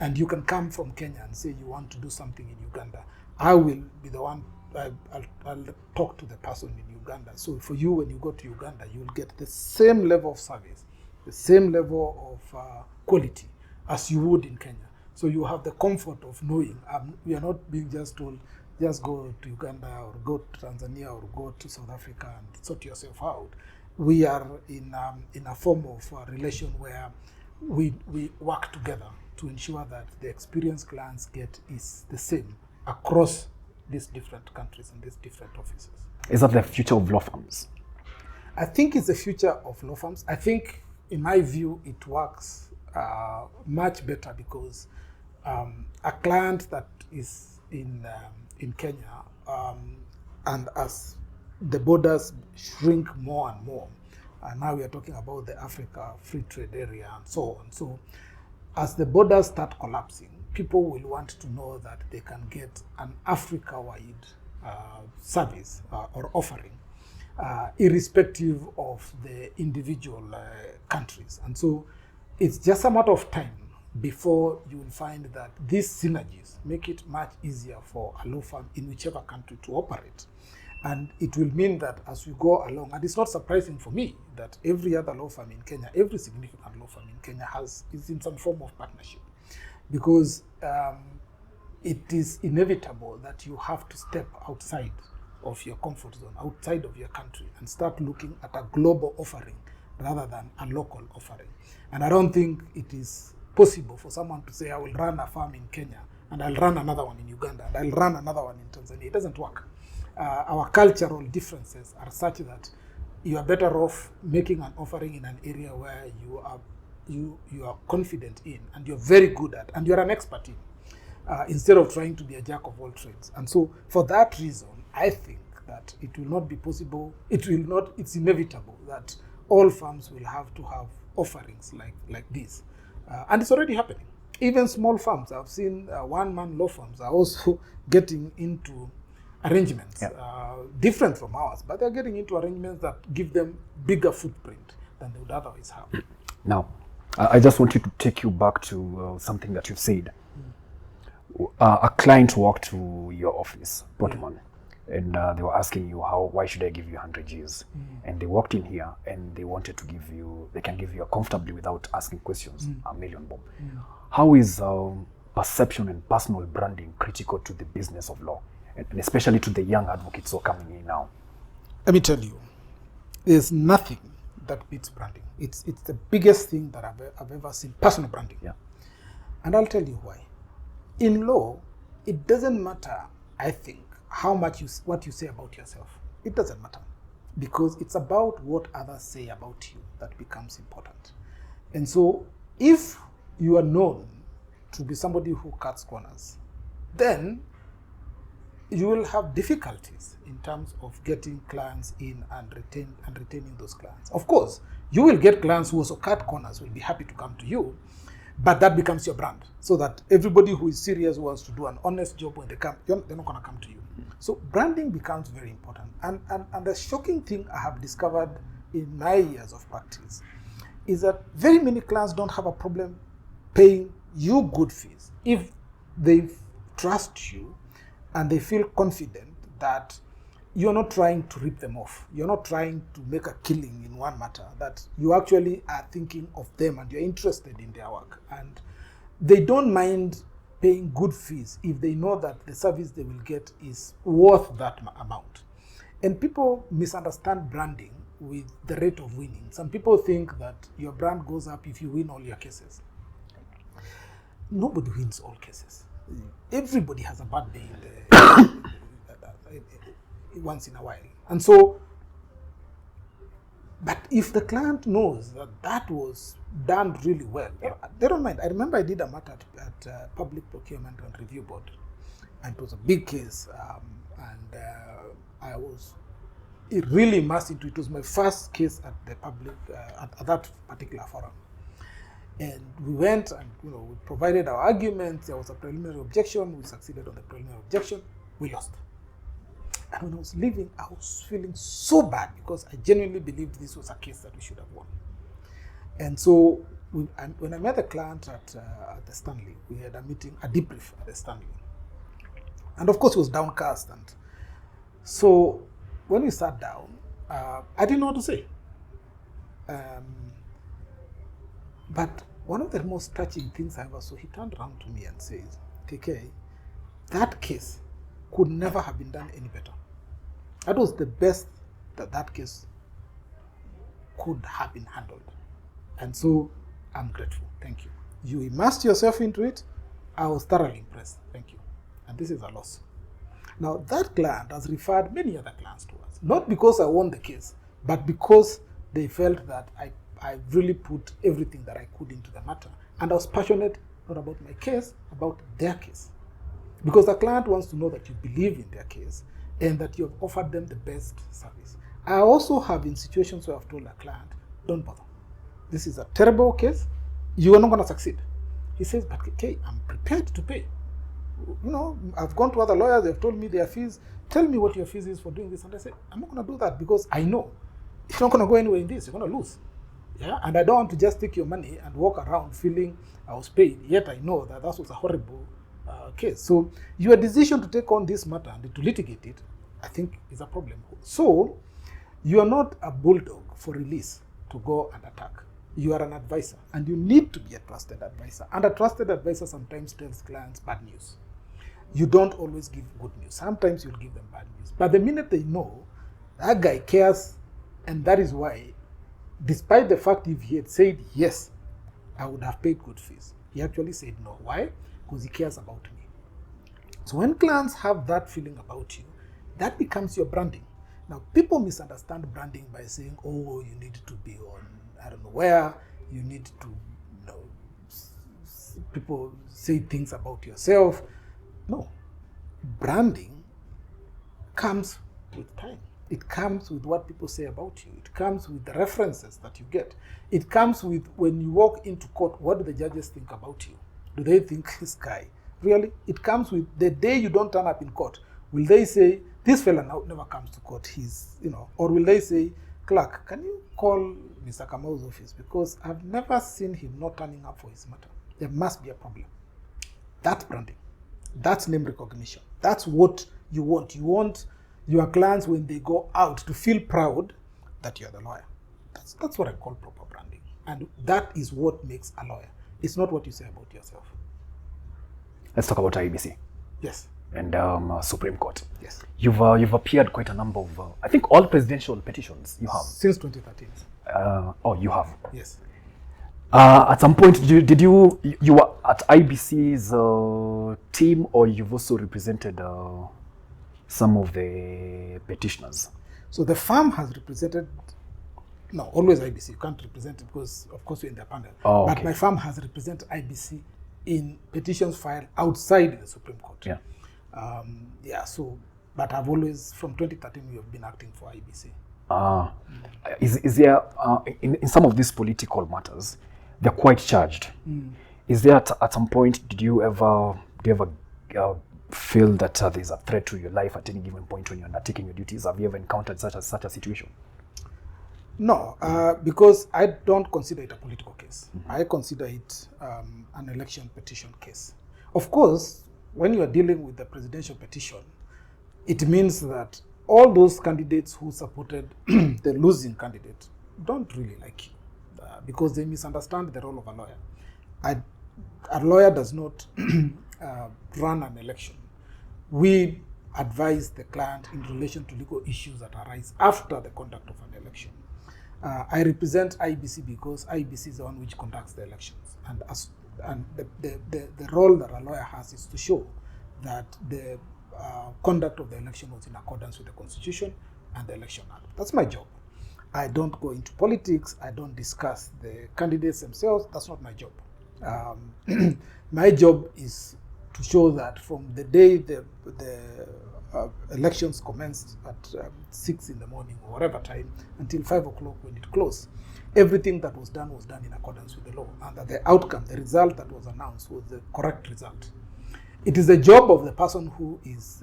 And you can come from Kenya and say you want to do something in Uganda. I will be the one, I'll talk to the person in Uganda. So for you, when you go to Uganda, you'll get the same level of service, the same level of quality as you would in Kenya. So you have the comfort of knowing we are not being just told, just go to Uganda or go to Tanzania or go to South Africa and sort yourself out. We are in a form of relation where we work together to ensure that the experience clients get is the same across these different countries and these different offices. Is that the future of law firms? I think it's the future of law firms. I think, in my view, it works much better because a client that is in Kenya, and as the borders shrink more and more, and now we are talking about the Africa Free Trade Area and so on. So as the borders start collapsing, people will want to know that they can get an Africa-wide service or offering, irrespective of the individual countries. And so it's just a matter of time before you will find that these synergies make it much easier for a law firm in whichever country to operate. And it will mean that as we go along, and it's not surprising for me that every other law firm in Kenya, every significant law firm in Kenya is in some form of partnership, because it is inevitable that you have to step outside of your comfort zone, outside of your country, and start looking at a global offering rather than a local offering. And I don't think it is possible for someone to say, I will run a farm in Kenya, and I'll run another one in Uganda, and I'll run another one in Tanzania. It doesn't work. Our cultural differences are such that you are better off making an offering in an area where you are confident in, and you're very good at, and you're an expert in, instead of trying to be a jack of all trades. And so for that reason, I think that it will not be possible, it's inevitable that all firms will have to have offerings like this. And it's already happening. Even small firms, I've seen one-man law firms are also getting into arrangements, different from ours, but they're getting into arrangements that give them bigger footprint than they would otherwise have. Now, I just want you to take you back to something that you said. A client walked to your office, Portman, and they were asking you, why should I give you 100 Gs? And they walked in here and they wanted to give you, they can give you comfortably without asking questions, $1 million bob. How is perception and personal branding critical to the business of law, and especially to the young advocates who are coming in now? Let me tell you, there's nothing that beats branding. It's the biggest thing that I've ever seen, personal branding. Yeah. And I'll tell you why. In law, it doesn't matter, I think, what you say about yourself. It doesn't matter, because it's about what others say about you that becomes important. And so if you are known to be somebody who cuts corners, then you will have difficulties in terms of getting clients in and retaining those clients. Of course, you will get clients who also cut corners, will be happy to come to you, but that becomes your brand, so that everybody who is serious, who wants to do an honest job, when they come, they're not going to come to you. So branding becomes very important. And the shocking thing I have discovered in my years of practice is that very many clients don't have a problem paying you good fees if they trust you and they feel confident that you're not trying to rip them off. You're not trying to make a killing in one matter, that you actually are thinking of them and you're interested in their work. And they don't mind paying good fees if they know that the service they will get is worth that amount. And people misunderstand branding with the rate of winning. Some people think that your brand goes up if you win all your cases. Nobody wins all cases. Everybody has a bad day once in a while. And so, but if the client knows that that was done really well, they don't mind. I remember I did a matter at Public Procurement and Review Board, and it was a big case, and I was really immersed into it. It was my first case at the public, at that particular forum. And we went and we provided our arguments. There was a preliminary objection. We succeeded on the preliminary objection. We lost. And when I was leaving, I was feeling so bad because I genuinely believed this was a case that we should have won. And so when I met the client at the Stanley, we had a meeting, a debrief at the Stanley. And of course, it was downcast. And so when we sat down, I didn't know what to say. But one of the most touching things I ever saw, he turned around to me and says, KK, that case could never have been done any better. That was the best that case could have been handled. And so I'm grateful. Thank you. You immersed yourself into it. I was thoroughly impressed. Thank you. And this is a loss. Now, that client has referred many other clients to us, not because I won the case, but because they felt that I really put everything that I could into the matter, And I was passionate not about my case, about their case. Because the client wants to know that you believe in their case and that you have offered them the best service. I also have in situations where I've told a client, don't bother. This is a terrible case. You are not going to succeed. He says, but okay, I'm prepared to pay. You know, I've gone to other lawyers, they've told me their fees. Tell me what your fees is for doing this. And I say, I'm not going to do that because I know you're not going to go anywhere in this. You're going to lose. Yeah, and I don't want to just take your money and walk around feeling I was paid, yet I know that was a horrible case. So your decision to take on this matter and to litigate it, I think, is a problem. So you are not a bulldog for release to go and attack. You are an advisor, and you need to be a trusted advisor. And a trusted advisor sometimes tells clients bad news. You don't always give good news. Sometimes you'll give them bad news. But the minute they know that guy cares, and that is why, despite the fact if he had said yes, I would have paid good fees, he actually said no. Why? Because he cares about me. So when clients have that feeling about you, that becomes your branding. Now, people misunderstand branding by saying, oh, you need to be on, I don't know where, you need to, you know, people say things about yourself. No. Branding comes with time. It comes with what people say about you. It comes with the references that you get. It comes with when you walk into court, what do the judges think about you? Do they think this guy? Really? It comes with the day you don't turn up in court. Will they say, this fella now never comes to court, he's, you know, or will they say, clerk, can you call Mr. Kamau's office because I've never seen him not turning up for his matter. There must be a problem. That's branding. That's name recognition. That's what you want. You want your clients, when they go out, to feel proud that you're the lawyer. That's what I call proper branding. And that is what makes a lawyer. It's not what you say about yourself. Let's talk about IBC. Yes. And Supreme Court. Yes. You've appeared quite a number of, I think all presidential petitions you have. Since 2013. Oh, you have? Yes. At some point, did you were at IBC's team, or you've also represented some of the petitioners? So the firm has represented, no, always IBC. You can't represent it because, of course, you're in the panel. Oh, okay. But my firm has represented IBC in petitions filed outside the Supreme Court. Yeah. So, but I've always, from 2013, we have been acting for IBC. Is there, in some of these political matters, they're quite charged. Is there at some point, do you ever feel that there's a threat to your life at any given point when you're undertaking your duties? Have you ever encountered such a situation? No, because I don't consider it a political case. I consider it an election petition case. Of course, when you are dealing with the presidential petition, it means that all those candidates who supported the losing candidate don't really like you because they misunderstand the role of a lawyer. A lawyer does not run an election. We advise the client in relation to legal issues that arise after the conduct of an election. I represent IBC because IBC is the one which conducts the elections. And the role that a lawyer has is to show that the conduct of the election was in accordance with the Constitution and the Election Act. That's my job. I don't go into politics. I don't discuss the candidates themselves. That's not my job. My job is to show that from the day the elections commenced at 6 in the morning or whatever time until 5 o'clock when it closed, everything that was done in accordance with the law, and that the outcome, the result that was announced, was the correct result. It is the job of the person who is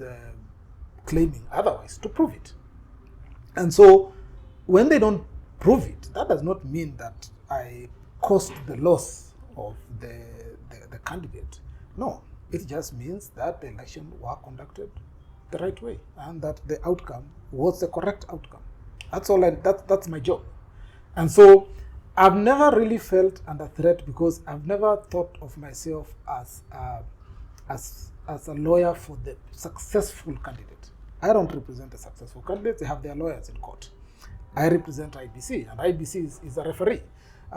claiming otherwise to prove it. And so when they don't prove it, that does not mean that I caused the loss of the candidate. No, it just means that the election were conducted the right way and that the outcome was the correct outcome. That's all. That's my job. And so I've never really felt under threat because I've never thought of myself as a lawyer for the successful candidate. I don't represent a successful candidate. They have their lawyers in court. I represent IBC, and IBC is a referee.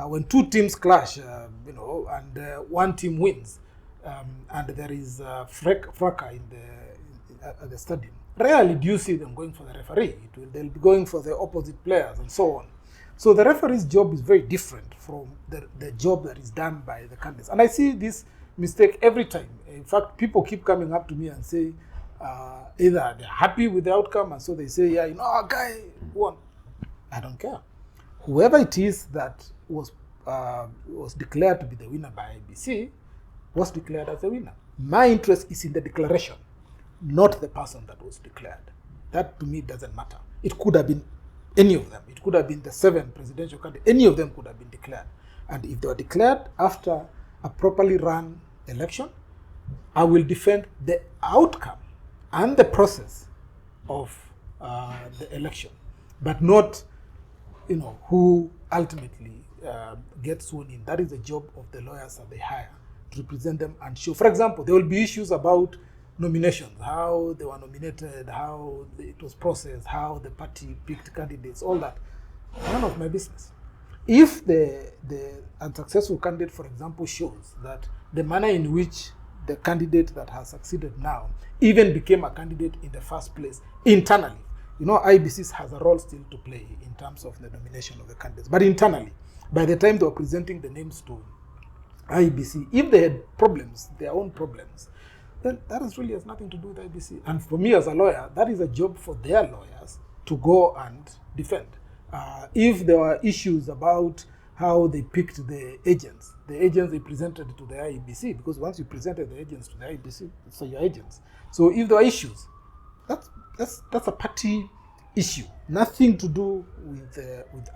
When two teams clash, and one team wins, and there is fracas in the stadium, rarely do you see them going for the referee. They'll be going for the opposite players and so on. So the referee's job is very different from the job that is done by the candidates. And I see this mistake every time. In fact, people keep coming up to me and say, either they're happy with the outcome, and so they say, yeah, our guy won. I don't care. Whoever it is that was declared to be the winner by IBC was declared as the winner. My interest is in the declaration, not the person that was declared. That to me doesn't matter. It could have been any of them. It could have been the 7 presidential candidates. Any of them could have been declared. And if they were declared after a properly run election, I will defend the outcome and the process of the election, but not, who ultimately gets sworn in. That is the job of the lawyers that they hire to represent them and show. For example, there will be issues about nominations, how they were nominated, how it was processed, how the party picked candidates, all that. None of my business. If the unsuccessful candidate, for example, shows that the manner in which the candidate that has succeeded now even became a candidate in the first place internally, IBC has a role still to play in terms of the nomination of the candidates. But internally, by the time they were presenting the names to IBC, if they had problems, their own problems, then that really has nothing to do with IBC. And for me as a lawyer, that is a job for their lawyers to go and defend. If there were issues about how they picked the agents they presented to the IBC, because once you presented the agents to the IBC, it's your agents. So if there are issues, that's a party issue, nothing to do with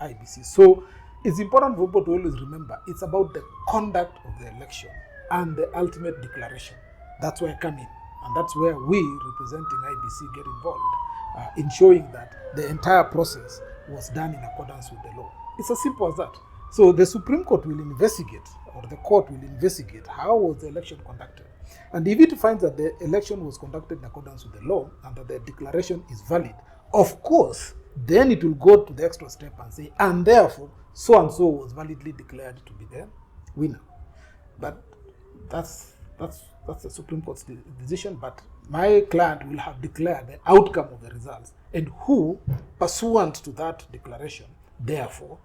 IBC. So it's important for people to always remember it's about the conduct of the election and the ultimate declaration. That's where I come in, and that's where we, representing IBC, get involved in showing that the entire process was done in accordance with the law. It's as simple as that. So the Supreme Court will investigate, or the court will investigate, how was the election conducted. And if it finds that the election was conducted in accordance with the law and that the declaration is valid, of course, then it will go to the extra step and say, and therefore, so-and-so was validly declared to be the winner. But that's the Supreme Court's decision, but my client will have declared the outcome of the results and who, pursuant to that declaration, therefore,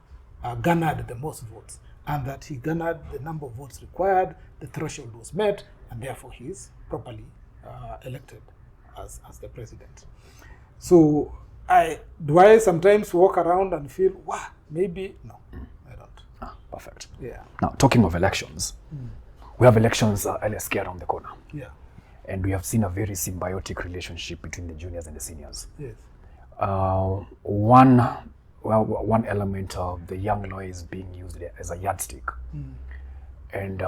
garnered the most votes, and that he garnered the number of votes required, the threshold was met, and therefore he is properly elected as the president. So do I sometimes walk around and feel, wow, maybe? No, I don't. Perfect. Yeah. Now, talking of elections, we have elections LSK around the corner. Yeah. And we have seen a very symbiotic relationship between the juniors and the seniors. Yes. One element of the young lawyer is being used as a yardstick. And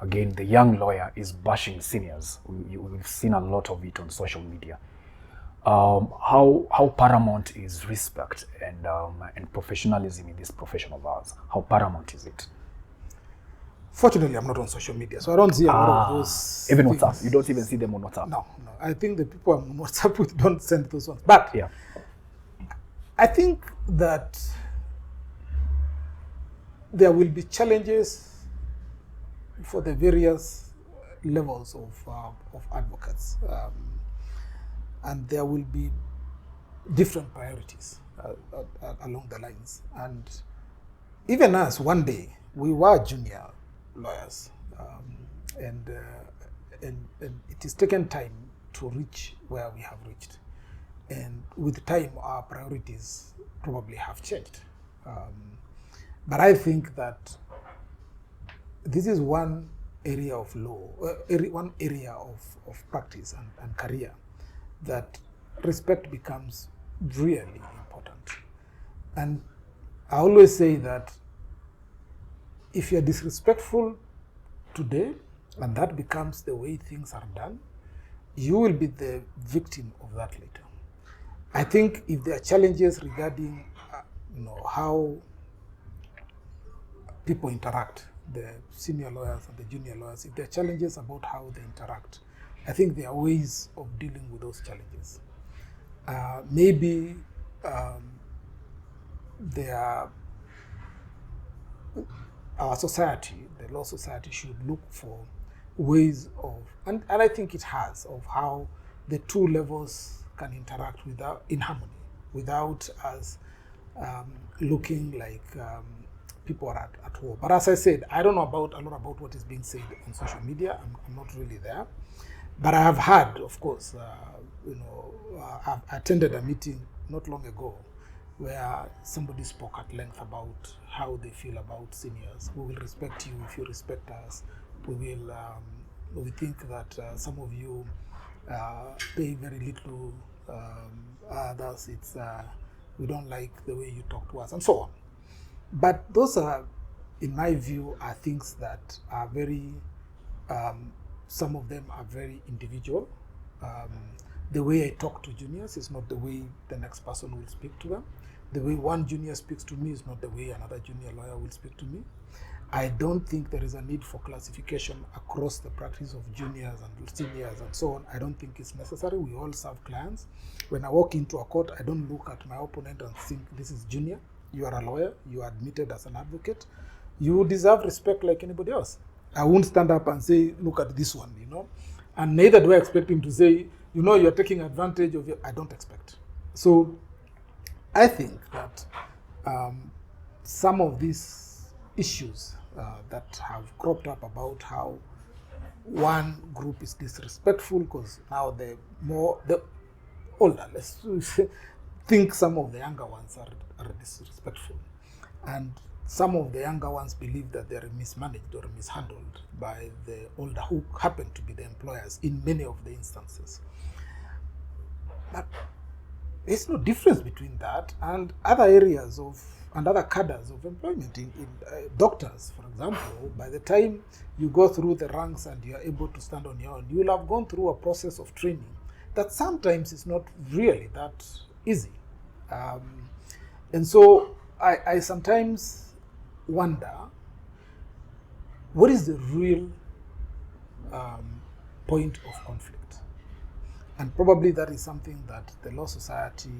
again, the young lawyer is bashing seniors. We've seen a lot of it on social media. How paramount is respect and professionalism in this profession of ours? How paramount is it? Fortunately, I'm not on social media, so I don't see a lot of those. Even things. WhatsApp, you don't even see them on WhatsApp. No. I think the people I'm on WhatsApp with don't send those ones. But yeah, I think that there will be challenges for the various levels of advocates, and there will be different priorities along the lines. And even us, one day, we were junior lawyers, and it has taken time to reach where we have reached. And with time, our priorities probably have changed. But I think that this is one area of law, one area of practice and career that respect becomes really important. And I always say that if you're disrespectful today, and that becomes the way things are done, you will be the victim of that later. I think if there are challenges regarding, how people interact, the senior lawyers and the junior lawyers, if there are challenges about how they interact, I think there are ways of dealing with those challenges. Maybe our society, the law society, should look for ways of, and I think it has, of how the two levels can interact in harmony, without us looking like people are at war. But as I said, I don't know a lot about what is being said on social media. I'm not really there. But I have heard, of course, I've attended a meeting not long ago where somebody spoke at length about how they feel about seniors. We will respect you if you respect us. We think that some of you pay very little. Others, we don't like the way you talk to us, and so on. But those are, in my view, are things that are very, some of them are very individual. The way I talk to juniors is not the way the next person will speak to them. The way one junior speaks to me is not the way another junior lawyer will speak to me. I don't think there is a need for classification across the practice of juniors and seniors and so on. I don't think it's necessary. We all serve clients. When I walk into a court, I don't look at my opponent and think, this is junior. You are a lawyer. You are admitted as an advocate. You deserve respect like anybody else. I won't stand up and say, look at this one, And neither do I expect him to say, you're taking advantage of I don't expect. So I think that some of these issues that have cropped up about how one group is disrespectful, because now the older, let's think some of the younger ones are disrespectful. And some of the younger ones believe that they are mismanaged or mishandled by the older who happen to be the employers in many of the instances. But there's no difference between that and other areas and other cadres of employment. In doctors, for example, by the time you go through the ranks and you are able to stand on your own, you will have gone through a process of training that sometimes is not really that easy. And so I sometimes wonder, what is the real point of conflict? And probably that is something that the law society,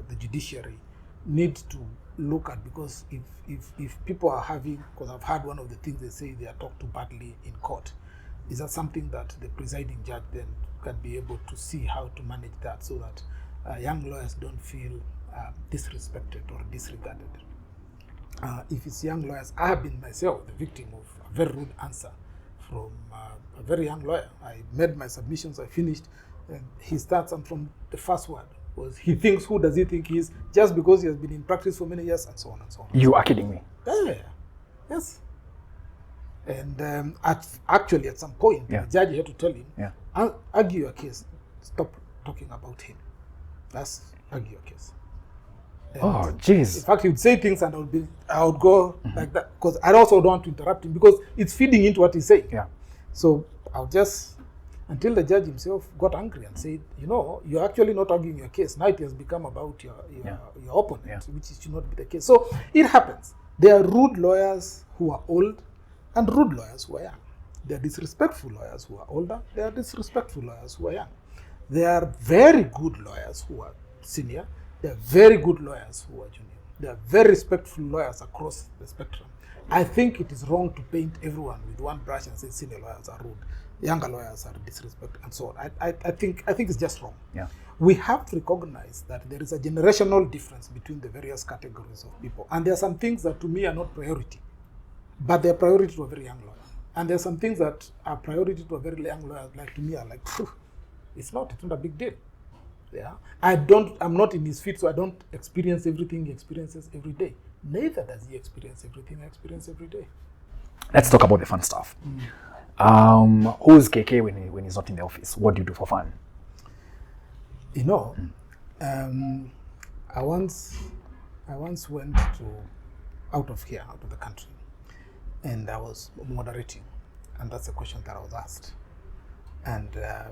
the judiciary, need to look at, because if people are having, because I've heard one of the things they say, they are talked to badly in court, is that something that the presiding judge then can be able to see how to manage that, so that young lawyers don't feel disrespected or disregarded. If it's young lawyers, I have been myself the victim of a very rude answer from a very young lawyer. I made my submissions, I finished, and he starts, and from the first word was, he thinks, who does he think he is, just because he has been in practice for many years, and so on and so on. You are kidding me? Yeah. Yes. And actually, at some point, the judge had to tell him, argue your case, stop talking about him. That's argue your case. And oh, jeez. In fact, he would say things and I would go like that, because I also don't want to interrupt him, because it's feeding into what he's saying. Yeah. So I would just, until the judge himself got angry and said, you're actually not arguing your case. Now it has become about your opponent, which should not be the case. So it happens. There are rude lawyers who are old and rude lawyers who are young. There are disrespectful lawyers who are older. There are disrespectful lawyers who are young. There are very good lawyers who are senior. There are very good lawyers who are junior. There are very respectful lawyers across the spectrum. I think it is wrong to paint everyone with one brush and say senior lawyers are rude, younger lawyers are disrespectful, and so on. I think it's just wrong. Yeah. We have to recognize that there is a generational difference between the various categories of people. And there are some things that to me are not priority, but they're priority to a very young lawyer. And there are some things that are priority to a very young lawyer, like to me, are like, it's not a big deal. Yeah, I'm not in his feet, so I don't experience everything he experiences every day. Neither does he experience everything I experience every day. Let's talk about the fun stuff. Who's KK when he's not in the office? What do you do for fun? I once went out of the country, and I was moderating, and that's a question that I was asked, and I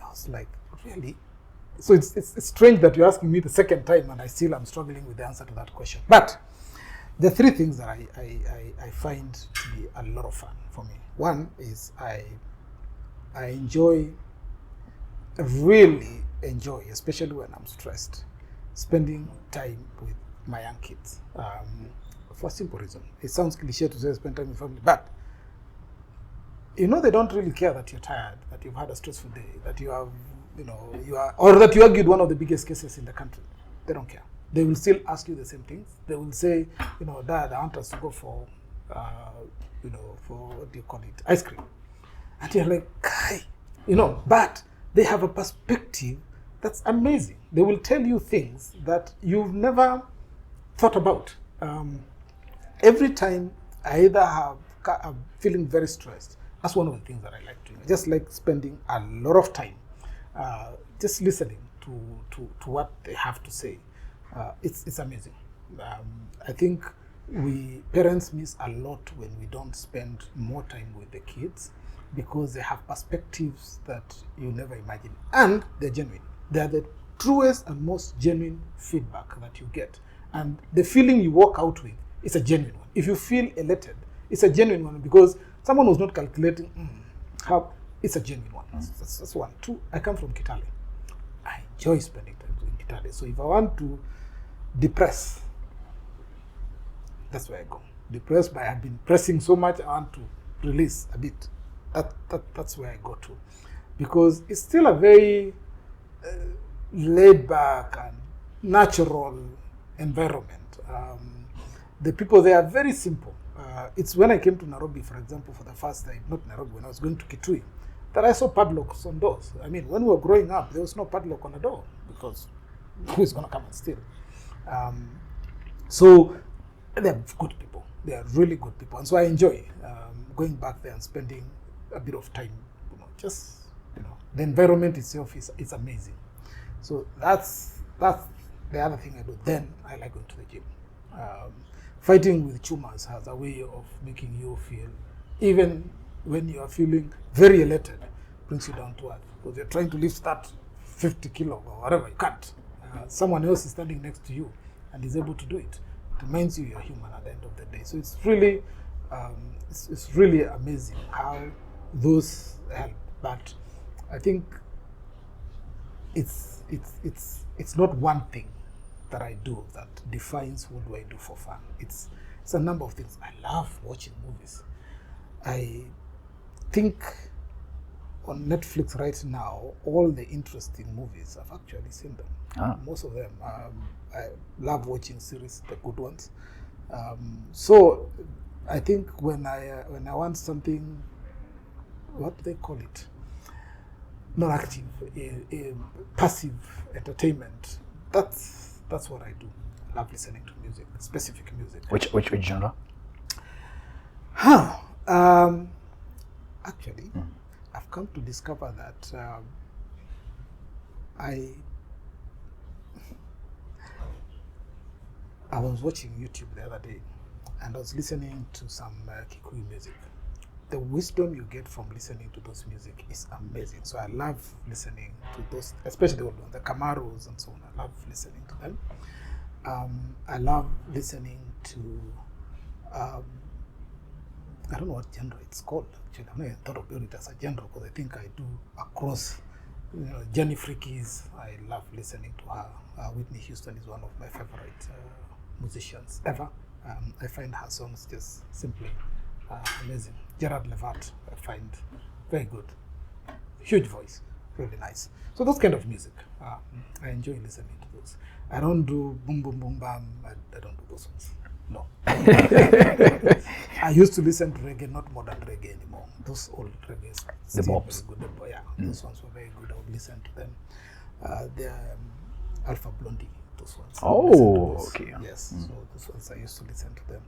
was like, really? So it's strange that you're asking me the second time, and I still am struggling with the answer to that question. But the three things that I find to be a lot of fun for me. One is I really enjoy, especially when I'm stressed, spending time with my young kids. For a simple reason. It sounds cliche to say spend time with family, but they don't really care that you're tired, that you've had a stressful day, that you have, or that you argued one of the biggest cases in the country. They don't care. they will still ask you the same things. They will say, you know, Dad, I want us to go for, you know, for, what do you call it, ice cream. And you're like, Kai, you know, but they have a perspective that's amazing. They will tell you things that you've never thought about. Every time I either I'm feeling very stressed, that's one of the things that I like doing. I just like spending a lot of time just listening to what they have to say. It's amazing. I think parents miss a lot when we don't spend more time with the kids, because they have perspectives that you never imagine, and they're genuine. They're the truest and most genuine feedback that you get, and the feeling you walk out with is a genuine one. If you feel elated, it's a genuine one, because someone was not calculating how. It's a genuine one. That's one. Two, I come from Kitale. I enjoy spending time in Kitale. So if I want to depress, that's where I go. Depress by I've been pressing so much, I want to release a bit. That's where I go to, because it's still a very laid back and natural environment. The people there are very simple. It's when I came to Nairobi, for example, for the first time, not Nairobi, when I was going to Kitui, that I saw padlocks on doors. I mean, when we were growing up, there was no padlock on a door, because who is going to come and steal? So they're good people. They are really good people. And so I enjoy going back there and spending a bit of time, you know, just, you know, the environment itself is amazing. So that's the other thing I do. Then I like going to the gym. Fighting with chumas has a way of making you feel, even when you are feeling very elated, brings you down to earth, because you're trying to lift that 50 kilo or whatever, you can't. Someone else is standing next to you and is able to do it. It reminds you you're human at the end of the day. So it's really, it's really amazing how those help. But I think it's not one thing that I do that defines what do I do for fun. It's a number of things. I love watching movies. I think on Netflix right now, all the interesting movies, I've actually seen them. Most of them. I love watching series, the good ones. So I think when I want something, what do they call it? Not active, passive entertainment. That's what I do. I love listening to music, specific music. Which genre? Actually, I've come to discover that I was watching YouTube the other day, and I was listening to some Kikuyu music. The wisdom you get from listening to those music is amazing. So I love listening to those, especially the old ones, the Kamaros and so on. I love listening to them. I love listening to, I don't know what genre it's called. Actually, I've never thought about it as a genre, because I think I do across, you know, Jenny Freakies. I love listening to her. Whitney Houston is one of my favorite musicians ever. I find her songs just simply amazing. Gerard Levert, I find very good. Huge voice, really nice. So those kind of music, I enjoy listening to those. I don't do boom boom boom bam. I don't do those ones. No. I used to listen to reggae, not modern reggae anymore. Those old reggae. The bobs. Good. Yeah, those ones were very good. I would listen to them. The Alpha Blondie, those ones. Oh, okay. Yes, so those ones I used to listen to them.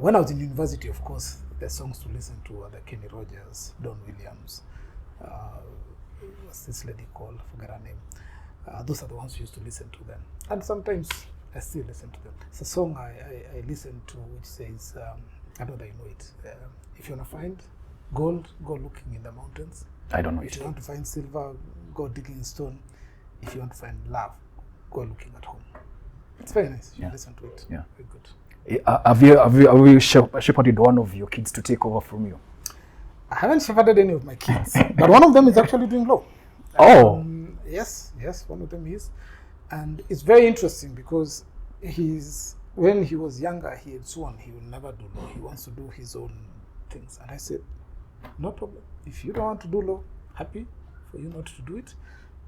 When I was in university, of course, the songs to listen to are the Kenny Rogers, Don Williams, what's this lady called? I forget her name. Those are the ones who used to listen to them. And sometimes I still listen to them. It's a song I listen to which says, I know that you know it. If you want to find gold, go looking in the mountains. I don't know If you want to find silver, go digging in stone. If you want to find love, go looking at home. It's very nice. You listen to it. Yeah. Very good. Have you shepherded one of your kids to take over from you? I haven't shepherded any of my kids, but one of them is actually doing law. Yes, one of them is. And it's very interesting because when he was younger, he had sworn he will never do law. He wants to do his own things. And I said, no problem. If you don't want to do law, happy for you not to do it.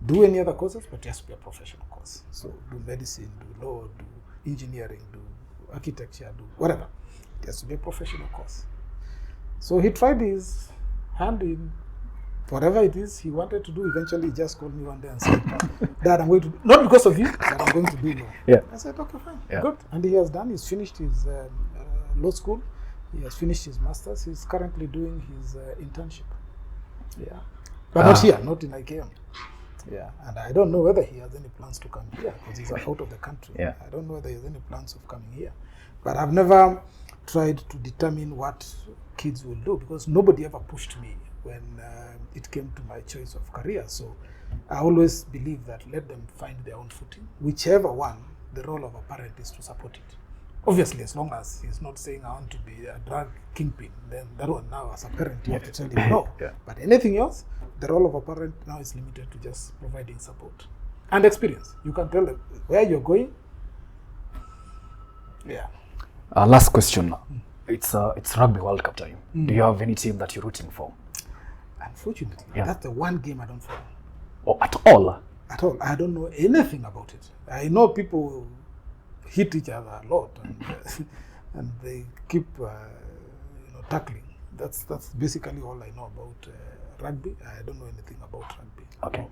do any other courses, but it has to be a professional course. So do medicine, do law, do engineering, do architecture, do whatever. It has to be a professional course. So he tried his hand in whatever it is he wanted to do. Eventually, he just called me one day and said, Dad, I'm going to do, not because of you, but I'm going to do law. Yeah. I said, okay, fine, Yeah. good. And he has done, he's finished his law school. He has finished his master's. He's currently doing his internship. Yeah. But not here, not in IKM. Yeah. And I don't know whether he has any plans to come here because he's out of the country. Yeah. I don't know whether he has any plans of coming here. But I've never tried to determine what kids will do because nobody ever pushed me when it came to my choice of career. So I always believe that let them find their own footing. Whichever one, the role of a parent is to support it. Obviously, as long as he's not saying I want to be a drug kingpin, then that one now as a parent you have to tell him no. Yeah. But anything else, the role of a parent now is limited to just providing support and experience. You can tell them where you're going. Yeah. Last question. It's Rugby World Cup time. Do you have any team that you're rooting for? Unfortunately, Yeah. that's the one game I don't follow. Or at all? At all. I don't know anything about it. I know people hit each other a lot and, and they keep tackling. That's basically all I know about rugby. I don't know anything about rugby. Okay.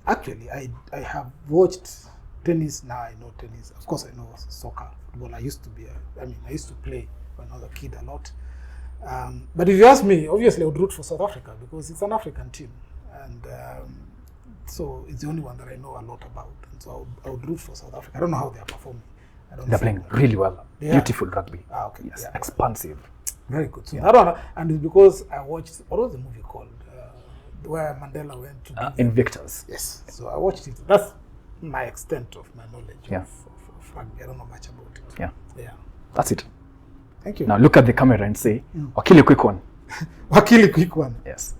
Actually, I have watched tennis. Now I know tennis. Of course, I know soccer, football. I used to play when I was a kid a lot. But if you ask me, obviously I would root for South Africa because it's an African team. And so it's the only one that I know a lot about. And so I would root for South Africa. I don't know how they are performing. They're playing really well. Yeah. Beautiful rugby. Ah, okay. Yes, Yeah. expansive. Very good. So Yeah. that one, and it's because I watched, what was the movie called? Where Mandela went to be Invictus. Yes. So I watched it. That's my extent of my knowledge Yeah. of rugby. I don't know much about it. Yeah. Yeah. That's it. Thank you. Now look at the camera and say, Wakili, quick one. Wakili, quick one. Yes.